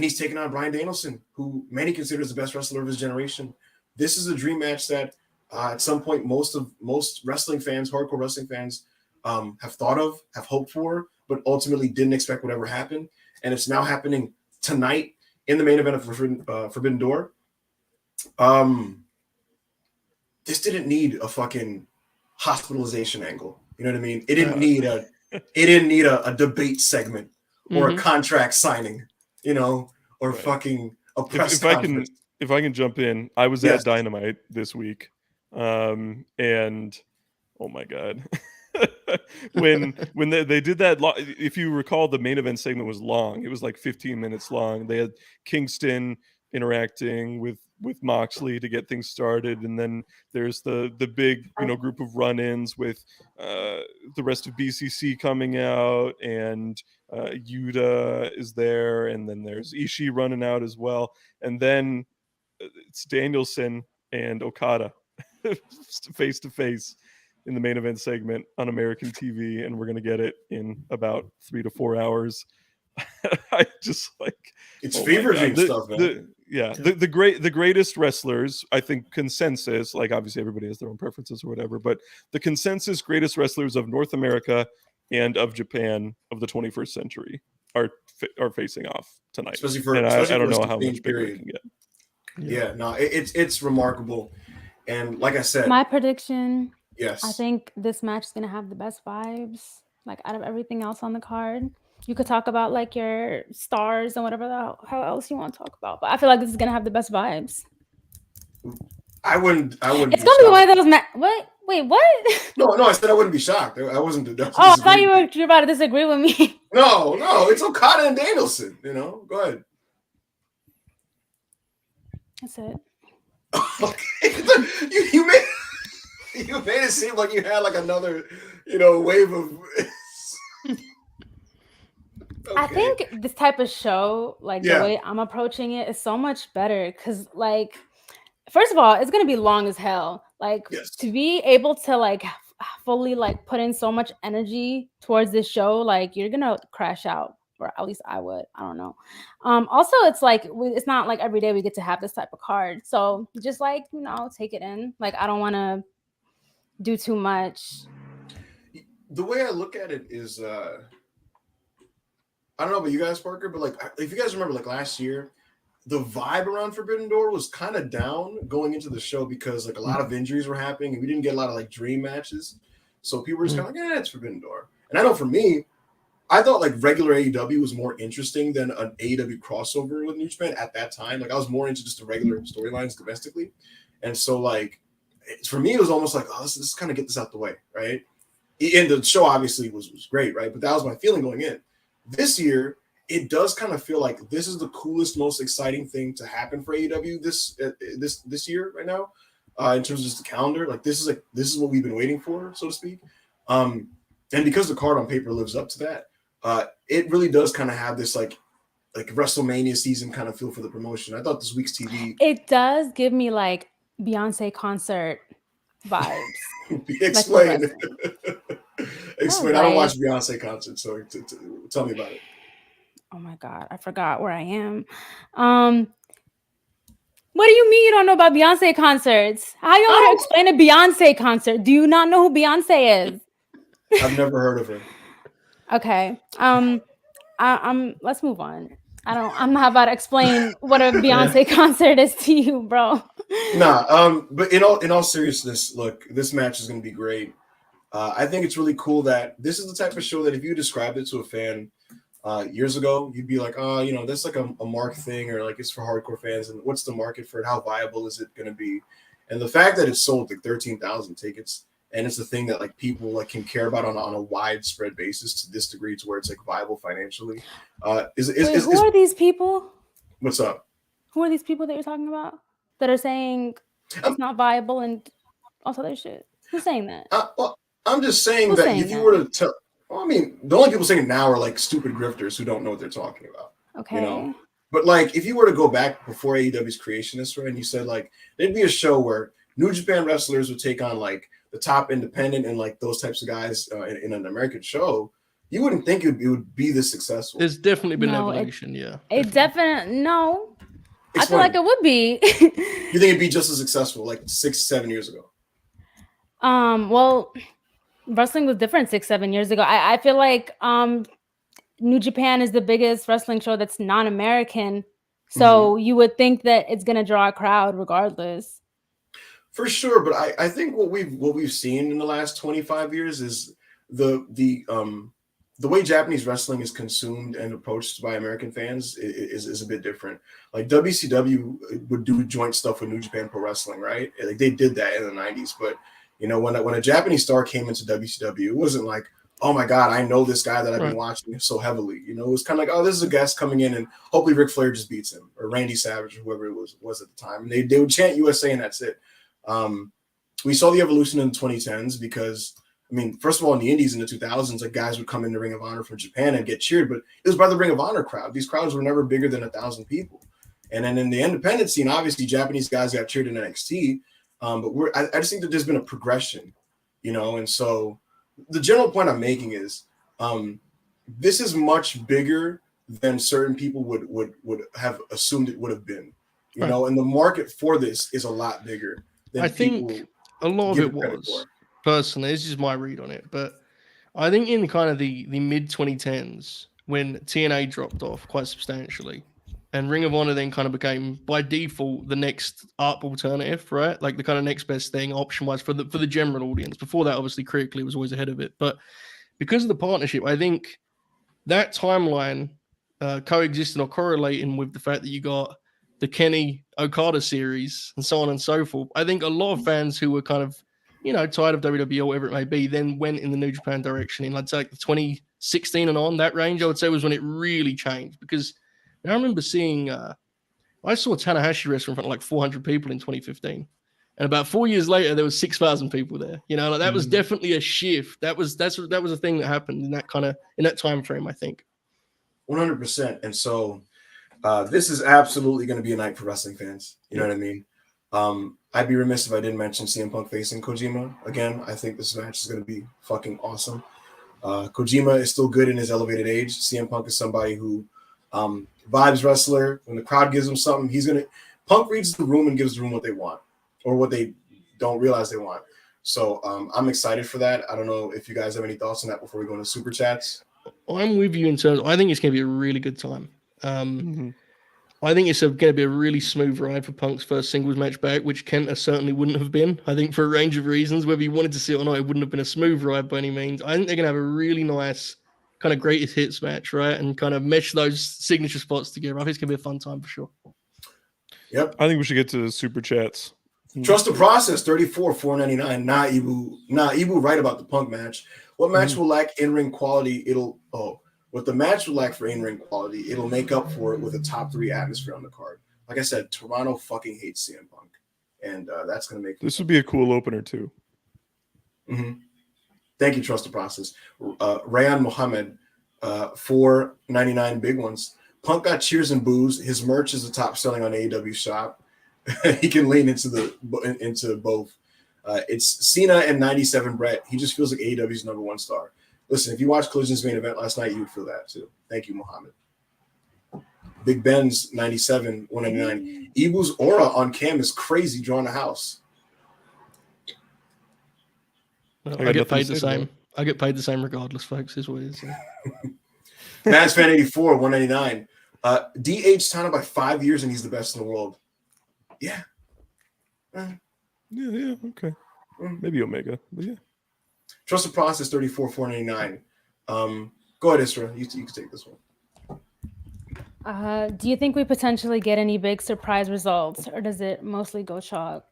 he's taking on Bryan Danielson, who many considers the best wrestler of his generation. This is a dream match that at some point most wrestling fans, hardcore wrestling fans, have thought of, have hoped for, but ultimately didn't expect would ever happen. And it's now happening tonight in the main event of Forbidden Door. This didn't need a fucking hospitalization angle. You know what I mean? It didn't need a debate segment or a contract signing, or fucking a press conference. If I can jump in, I was at Dynamite this week, and oh my god, when they did that, if you recall, the main event segment was long. It was like 15 minutes long. They had Kingston interacting with Moxley to get things started, and then there's the big group of run-ins with the rest of BCC coming out, and Yuta is there, and then there's Ishii running out as well, and then it's Danielson and Okada face to face in the main event segment on American TV, and we're gonna get it in about 3 to 4 hours. I just it's fever dream stuff, man. The greatest wrestlers, I think consensus, like obviously everybody has their own preferences or whatever, but the consensus greatest wrestlers of North America and of Japan of the 21st century are facing off tonight. Especially I don't know how much bigger it can get. Yeah, no, it's remarkable. And like I said, my prediction, yes, I think this match is gonna have the best vibes, like out of everything else on the card. You could talk about like your stars and whatever how else you want to talk about, but I feel like this is gonna have the best vibes. I wouldn't. It's gonna be one of those. What? Wait, what? No, I said I wouldn't be shocked. I wasn't. I thought you were about to disagree with me. No, it's Okada and Danielson. Go ahead. That's it. Okay, you made it seem like you had like another, wave of. Okay. I think this type of show, like the way I'm approaching it, is so much better because, like, first of all, it's gonna be long as hell. Like Yes. to be able to like fully like put in so much energy towards this show, like you're gonna crash out, or at least I would. I don't know. Also, it's like it's not like every day we get to have this type of card, so just like take it in. Like I don't want to do too much. The way I look at it is, I don't know about you guys, Parker, but like if you guys remember, like last year, the vibe around Forbidden Door was kind of down going into the show because like a lot of injuries were happening and we didn't get a lot of like dream matches. So people were just kind of like, it's Forbidden Door. And I know for me, I thought like regular AEW was more interesting than an AEW crossover with New Japan at that time. Like I was more into just the regular storylines domestically. And so like for me, it was almost like, let's kind of get this out the way, right? And the show obviously was great, right? But that was my feeling going in. This year, it does kind of feel like this is the coolest, most exciting thing to happen for AEW this year right now, in terms of just the calendar. Like this is what we've been waiting for, so to speak. And because the card on paper lives up to that, it really does kind of have this like WrestleMania season kind of feel for the promotion. I thought this week's TV. It does give me like Beyonce concert vibes. Explain. Like Explain. I don't watch Beyonce concerts, so tell me about it. Oh my God, I forgot where I am. What do you mean you don't know about Beyonce concerts? How you want to explain a Beyonce concert? Do you not know who Beyonce is? I've never heard of her. Okay. Let's move on. I'm not about to explain what a Beyonce concert is to you, bro. Nah, but in all seriousness, look, this match is going to be great. I think it's really cool that this is the type of show that if you described it to a fan years ago, you'd be like, that's like a mark thing, or like it's for hardcore fans, and what's the market for it? How viable is it going to be? And the fact that it's sold like 13,000 tickets, and it's a thing that like people like can care about on a widespread basis to this degree, to where it's like viable financially. Who are these people? What's up? Who are these people that you're talking about that are saying it's not viable and also their shit? Who's saying that? Well, I'm just saying that if you were to tell, well, I mean, the only people saying it now are like stupid grifters who don't know what they're talking about. Okay. But like, if you were to go back before AEW's creationist, right, and you said like there'd be a show where New Japan wrestlers would take on like the top independent and like those types of guys in an American show, you wouldn't think it would be this successful. There's definitely been evolution, yeah. It definitely no. Explain. I feel like it would be. You think it'd be just as successful like 6-7 years ago? Well, wrestling was different 6-7 years ago. I feel like New Japan is the biggest wrestling show that's non-American, so you would think that it's gonna draw a crowd regardless. For sure, but I think what we've seen in the last 25 years is the way Japanese wrestling is consumed and approached by American fans is a bit different. Like WCW would do joint stuff with New Japan Pro Wrestling, right? Like they did that in the 90s, but when a Japanese star came into WCW, it wasn't like, oh my God, I know this guy that I've been watching so heavily. It was kind of like, oh, this is a guest coming in and hopefully Ric Flair just beats him, or Randy Savage, or whoever it was at the time. And they would chant USA and that's it. We saw the evolution in the 2010s because, I mean, first of all, in the indies in the 2000s, like guys would come into Ring of Honor from Japan and get cheered, but it was by the Ring of Honor crowd. These crowds were never bigger than 1,000 people. And then in the independent scene, obviously Japanese guys got cheered in NXT. But I just think that there's been a progression, and so the general point I'm making is this is much bigger than certain people would have assumed it would have been, and the market for this is a lot bigger than I think a lot of it was, personally, this is my read on it, but I think in kind of the mid 2010s when TNA dropped off quite substantially, and Ring of Honor then kind of became, by default, the next up alternative, right? Like the kind of next best thing option-wise for the general audience. Before that, obviously, critically was always ahead of it. But because of the partnership, I think that timeline coexisting or correlating with the fact that you got the Kenny Okada series and so on and so forth. I think a lot of fans who were kind of, tired of WWE or whatever it may be, then went in the New Japan direction in, I'd say, like the 2016 and on, that range, I would say was when it really changed. Because I remember seeing, I saw Tanahashi wrestle in front of like 400 people in 2015. And about 4 years later, there was 6,000 people there. Like that was definitely a shift. That was a thing that happened in that time frame, I think. 100%. And so this is absolutely going to be a night for wrestling fans. You know what I mean? I'd be remiss if I didn't mention CM Punk facing Kojima. Again, I think this match is going to be fucking awesome. Kojima is still good in his elevated age. CM Punk is somebody who vibes wrestler. When the crowd gives him something, Punk reads the room and gives the room what they want or what they don't realize they want. So I'm excited for that. I don't know if you guys have any thoughts on that before we go into super chats. I'm with you in terms. I think it's going to be a really good time. I think it's going to be a really smooth ride for Punk's first singles match back, which Kenta certainly wouldn't have been. I think for a range of reasons, whether you wanted to see it or not, it wouldn't have been a smooth ride by any means. I think they're going to have a really nice kind of greatest hits match, right? And kind of mesh those signature spots together. I think it's going to be a fun time for sure. Yep. I think we should get to super chats. Trust the process, 34, $4.99. Nah, Ibu right about the Punk match. What match will lack in-ring quality? What the match will lack for in-ring quality, it'll make up for it with a top 3 atmosphere on the card. Like I said, Toronto fucking hates CM Punk. And that's going to make this would be a cool opener too. Thank you, Trust the Process. Rayan Mohammed, $4.99 big ones. Punk got cheers and boos. His merch is the top selling on AEW shop. He can lean into both. It's Cena and 97 Brett. He just feels like AEW's number 1 star. Listen, if you watched Collision's main event last night, you would feel that too. Thank you, Mohammed. Big Ben's 97, $199. Ibu's aura on cam is crazy, drawing a house. I get paid the same. I get paid the same regardless, folks. Is what it is. Mads Fan 84, $199. DH Tana by 5 years, and he's the best in the world. Yeah. Yeah, okay. Maybe Omega, but yeah. Trust the Process, 34, $4.99. Go ahead, Isra. You can take this one. Do you think we potentially get any big surprise results, or does it mostly go chalk?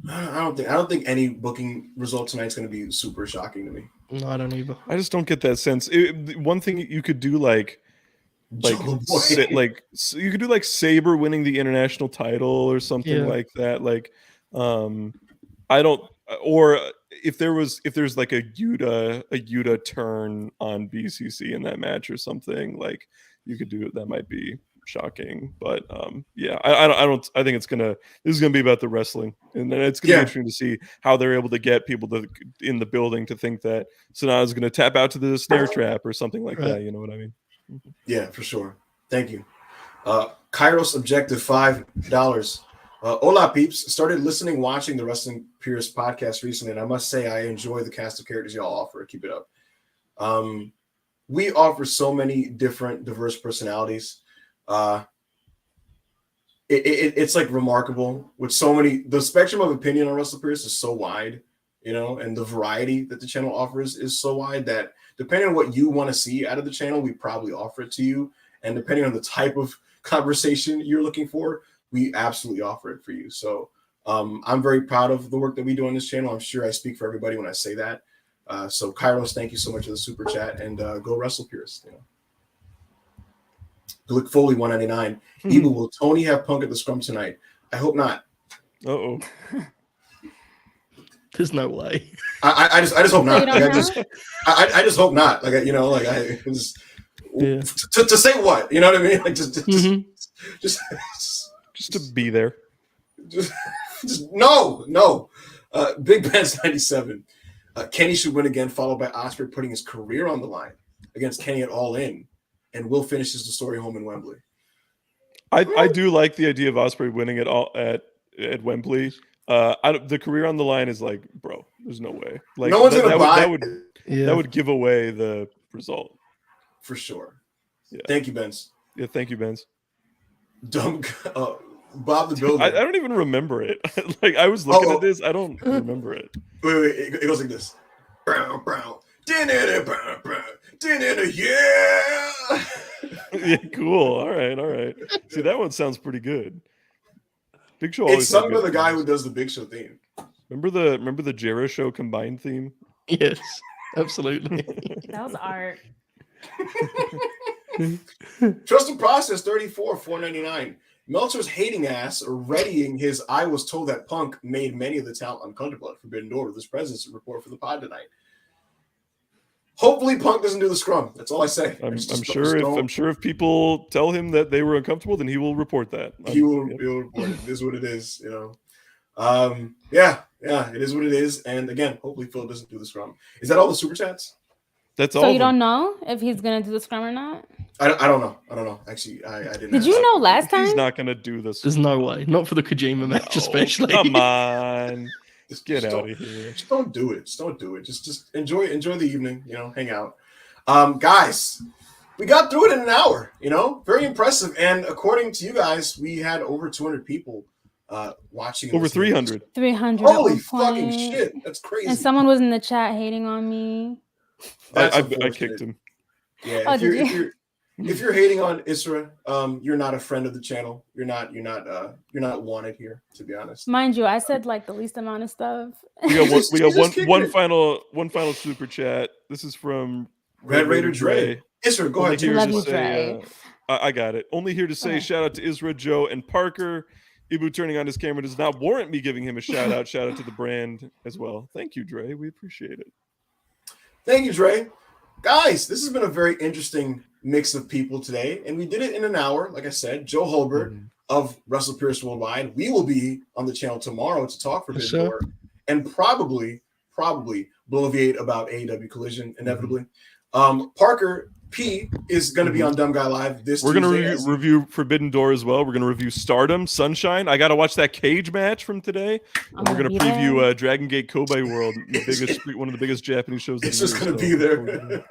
I don't think any booking result tonight's going to be super shocking to me. No, I don't either. I just don't get that sense. One thing you could do you could do like Saber winning the international title or something like that. I don't, or if there's like a Yuta turn on BCC in that match or something, like you could do it. That might be shocking, but yeah, I think this is gonna be about the wrestling, and then it's gonna be interesting to see how they're able to get people in the building to think that Sonata's gonna tap out to the snare trap or something like that. You know what I mean? Yeah, for sure. Thank you. Kairos Objective, $5. Hola peeps, started listening, watching the Wrestling Pierce podcast recently, and I must say I enjoy the cast of characters y'all offer. Keep it up. We offer so many different, diverse personalities. It's like remarkable with so many. The spectrum of opinion on Wrestling Pierce is so wide, and the variety that the channel offers is so wide that depending on what you want to see out of the channel, we probably offer it to you, and depending on the type of conversation you're looking for, we absolutely offer it for you. So I'm very proud of the work that we do on this channel. I'm sure I speak for everybody when I say that. So Kairos, thank you so much for the super chat, and go Wrestle Pierce. Glick Foley, $199. Evil, will Tony have Punk at the Scrum tonight? I hope not. Uh-oh. There's no way. I just hope not. I just hope not. To say what? You know what I mean? Like just to be there. Just no. Big Ben's 97. Kenny should win again, followed by Osprey putting his career on the line against Kenny at All In, and Will finishes the story home in Wembley. I do like the idea of Osprey winning it all at Wembley. The career on the line is like, bro, there's no way. Like, no one's gonna buy. That would give away the result for sure. Yeah. Thank you, Benz. Yeah, thank you, Benz. Bob the Builder. I don't even remember it. Like I was looking at this, I don't remember it. Wait, it goes like this. Brown. Yeah, cool. All right. See, that one sounds pretty good. Big Show. It's sung by the guy who does the Big Show theme. Remember the Jera Show combined theme? Yes, absolutely. That was art. Trust the Process, 34, $4.99. Meltzer's hating ass readying his I was told that Punk made many of the talent uncomfortable at Forbidden Door with his presence report for the pod tonight. Hopefully, Punk doesn't do the scrum. That's all I say. I'm Just sure if people tell him that they were uncomfortable, then he will report that. He will report it. It is what it is, you know. Yeah, it is what it is. And again, hopefully Phil doesn't do the scrum. Is that all the super chats? That's all. So you don't know if he's gonna do the scrum or not? I don't know. Actually, I didn't. Did you know last time? He's not gonna do this. There's no way. Not for the Kojima match, especially. Come on. Just get Just out of here. Just don't do it. Just don't do it. Just enjoy the evening, you know, hang out. Guys, we got through it in an hour, you know, very impressive. And according to you guys, we had over 200 people watching. Over 300. 300. Holy fucking shit. That's crazy. And someone was in the chat hating on me. That's I kicked him. Yeah, Oh, if you're hating on Isra, you're not a friend of the channel. You're not wanted here, to be honest. Mind you, I said like the least amount of stuff. We got one it. final super chat. This is from Red Raider Dre. Isra, go ahead. Love you, Say, Dre. I got it. Only here to say shout out to Isra, Joe, and Parker. Ibu turning on his camera does not warrant me giving him a shout out. Shout out to the brand as well. Thank you, Dre. We appreciate it. Thank you, Dre. Guys, this has been a very interesting mix of people today, and we did it in an hour. Like I said, Joe Holbert of Wrestle Pierce Worldwide. We will be on the channel tomorrow to talk for Forbidden Door and probably bloviate about AEW Collision inevitably. Parker P is going to be on Dumb Guy Live this We're going Tuesday. to review Forbidden Door as well. We're going to review Stardom, Sunshine. I got to watch that cage match from today. And we're going to preview Dragon Gate Kobe World, one of the biggest Japanese shows. It's just going to be there.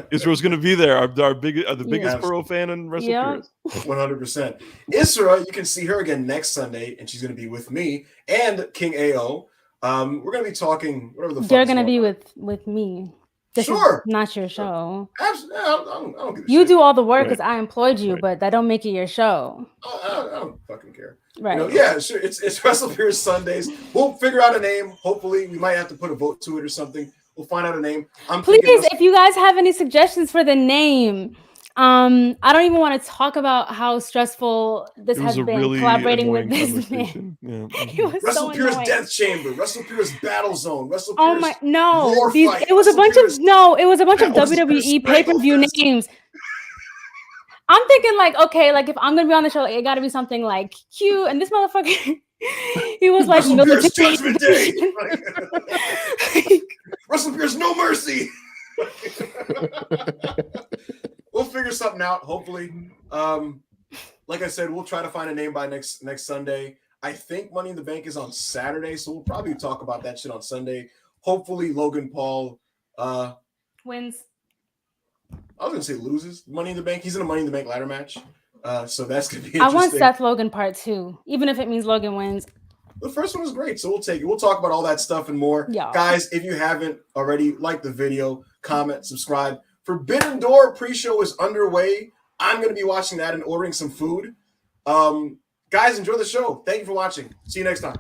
Israel's going to be there. The biggest Burrow fan in Wrestle Pierce. 100%. Isra, you can see her again next Sunday, and she's going to be with me and King AO. We're going to be talking whatever the fuck. You're going to be with me. This sure. is not your show. Absolutely. I don't give a you shit. do all the work because I employed you, but that don't make it your show. I don't fucking care. Right. You know, yeah, sure. It's Wrestle Pierce Sundays. We'll figure out a name. Hopefully, we might have to put a vote to it or something. We'll find out a name. Please, if you guys have any suggestions for the name, I don't even want to talk about how stressful this has been really collaborating with this man. Yeah. Wrestle Pierce Death Chamber, Wrestle Pierce Battle Zone, Wrestle Pierce. Oh my no! Fight, it was a bunch Pierce, of WWE pay-per-view names. I'm thinking like, okay, like if I'm gonna be on the show, like, it got to be something like cute. And this motherfucker, he was like, Wrestle Pierce Judgment Day. Wrestle Pierce No Mercy. We'll figure something out, hopefully. Like I said, we'll try to find a name by next Sunday. I think Money in the Bank is on Saturday, so we'll probably talk about that shit on Sunday. Hopefully, Logan Paul wins. I was gonna say loses Money in the Bank. He's in a Money in the Bank ladder match, so that's gonna be interesting. I want Seth Logan part 2, even if it means Logan wins. The first one was great, so we'll take it. We'll talk about all that stuff and more. Yeah. Guys, if you haven't already, like the video, comment, subscribe. Forbidden Door pre-show is underway. I'm going to be watching that and ordering some food. Guys, enjoy the show. Thank you for watching. See you next time.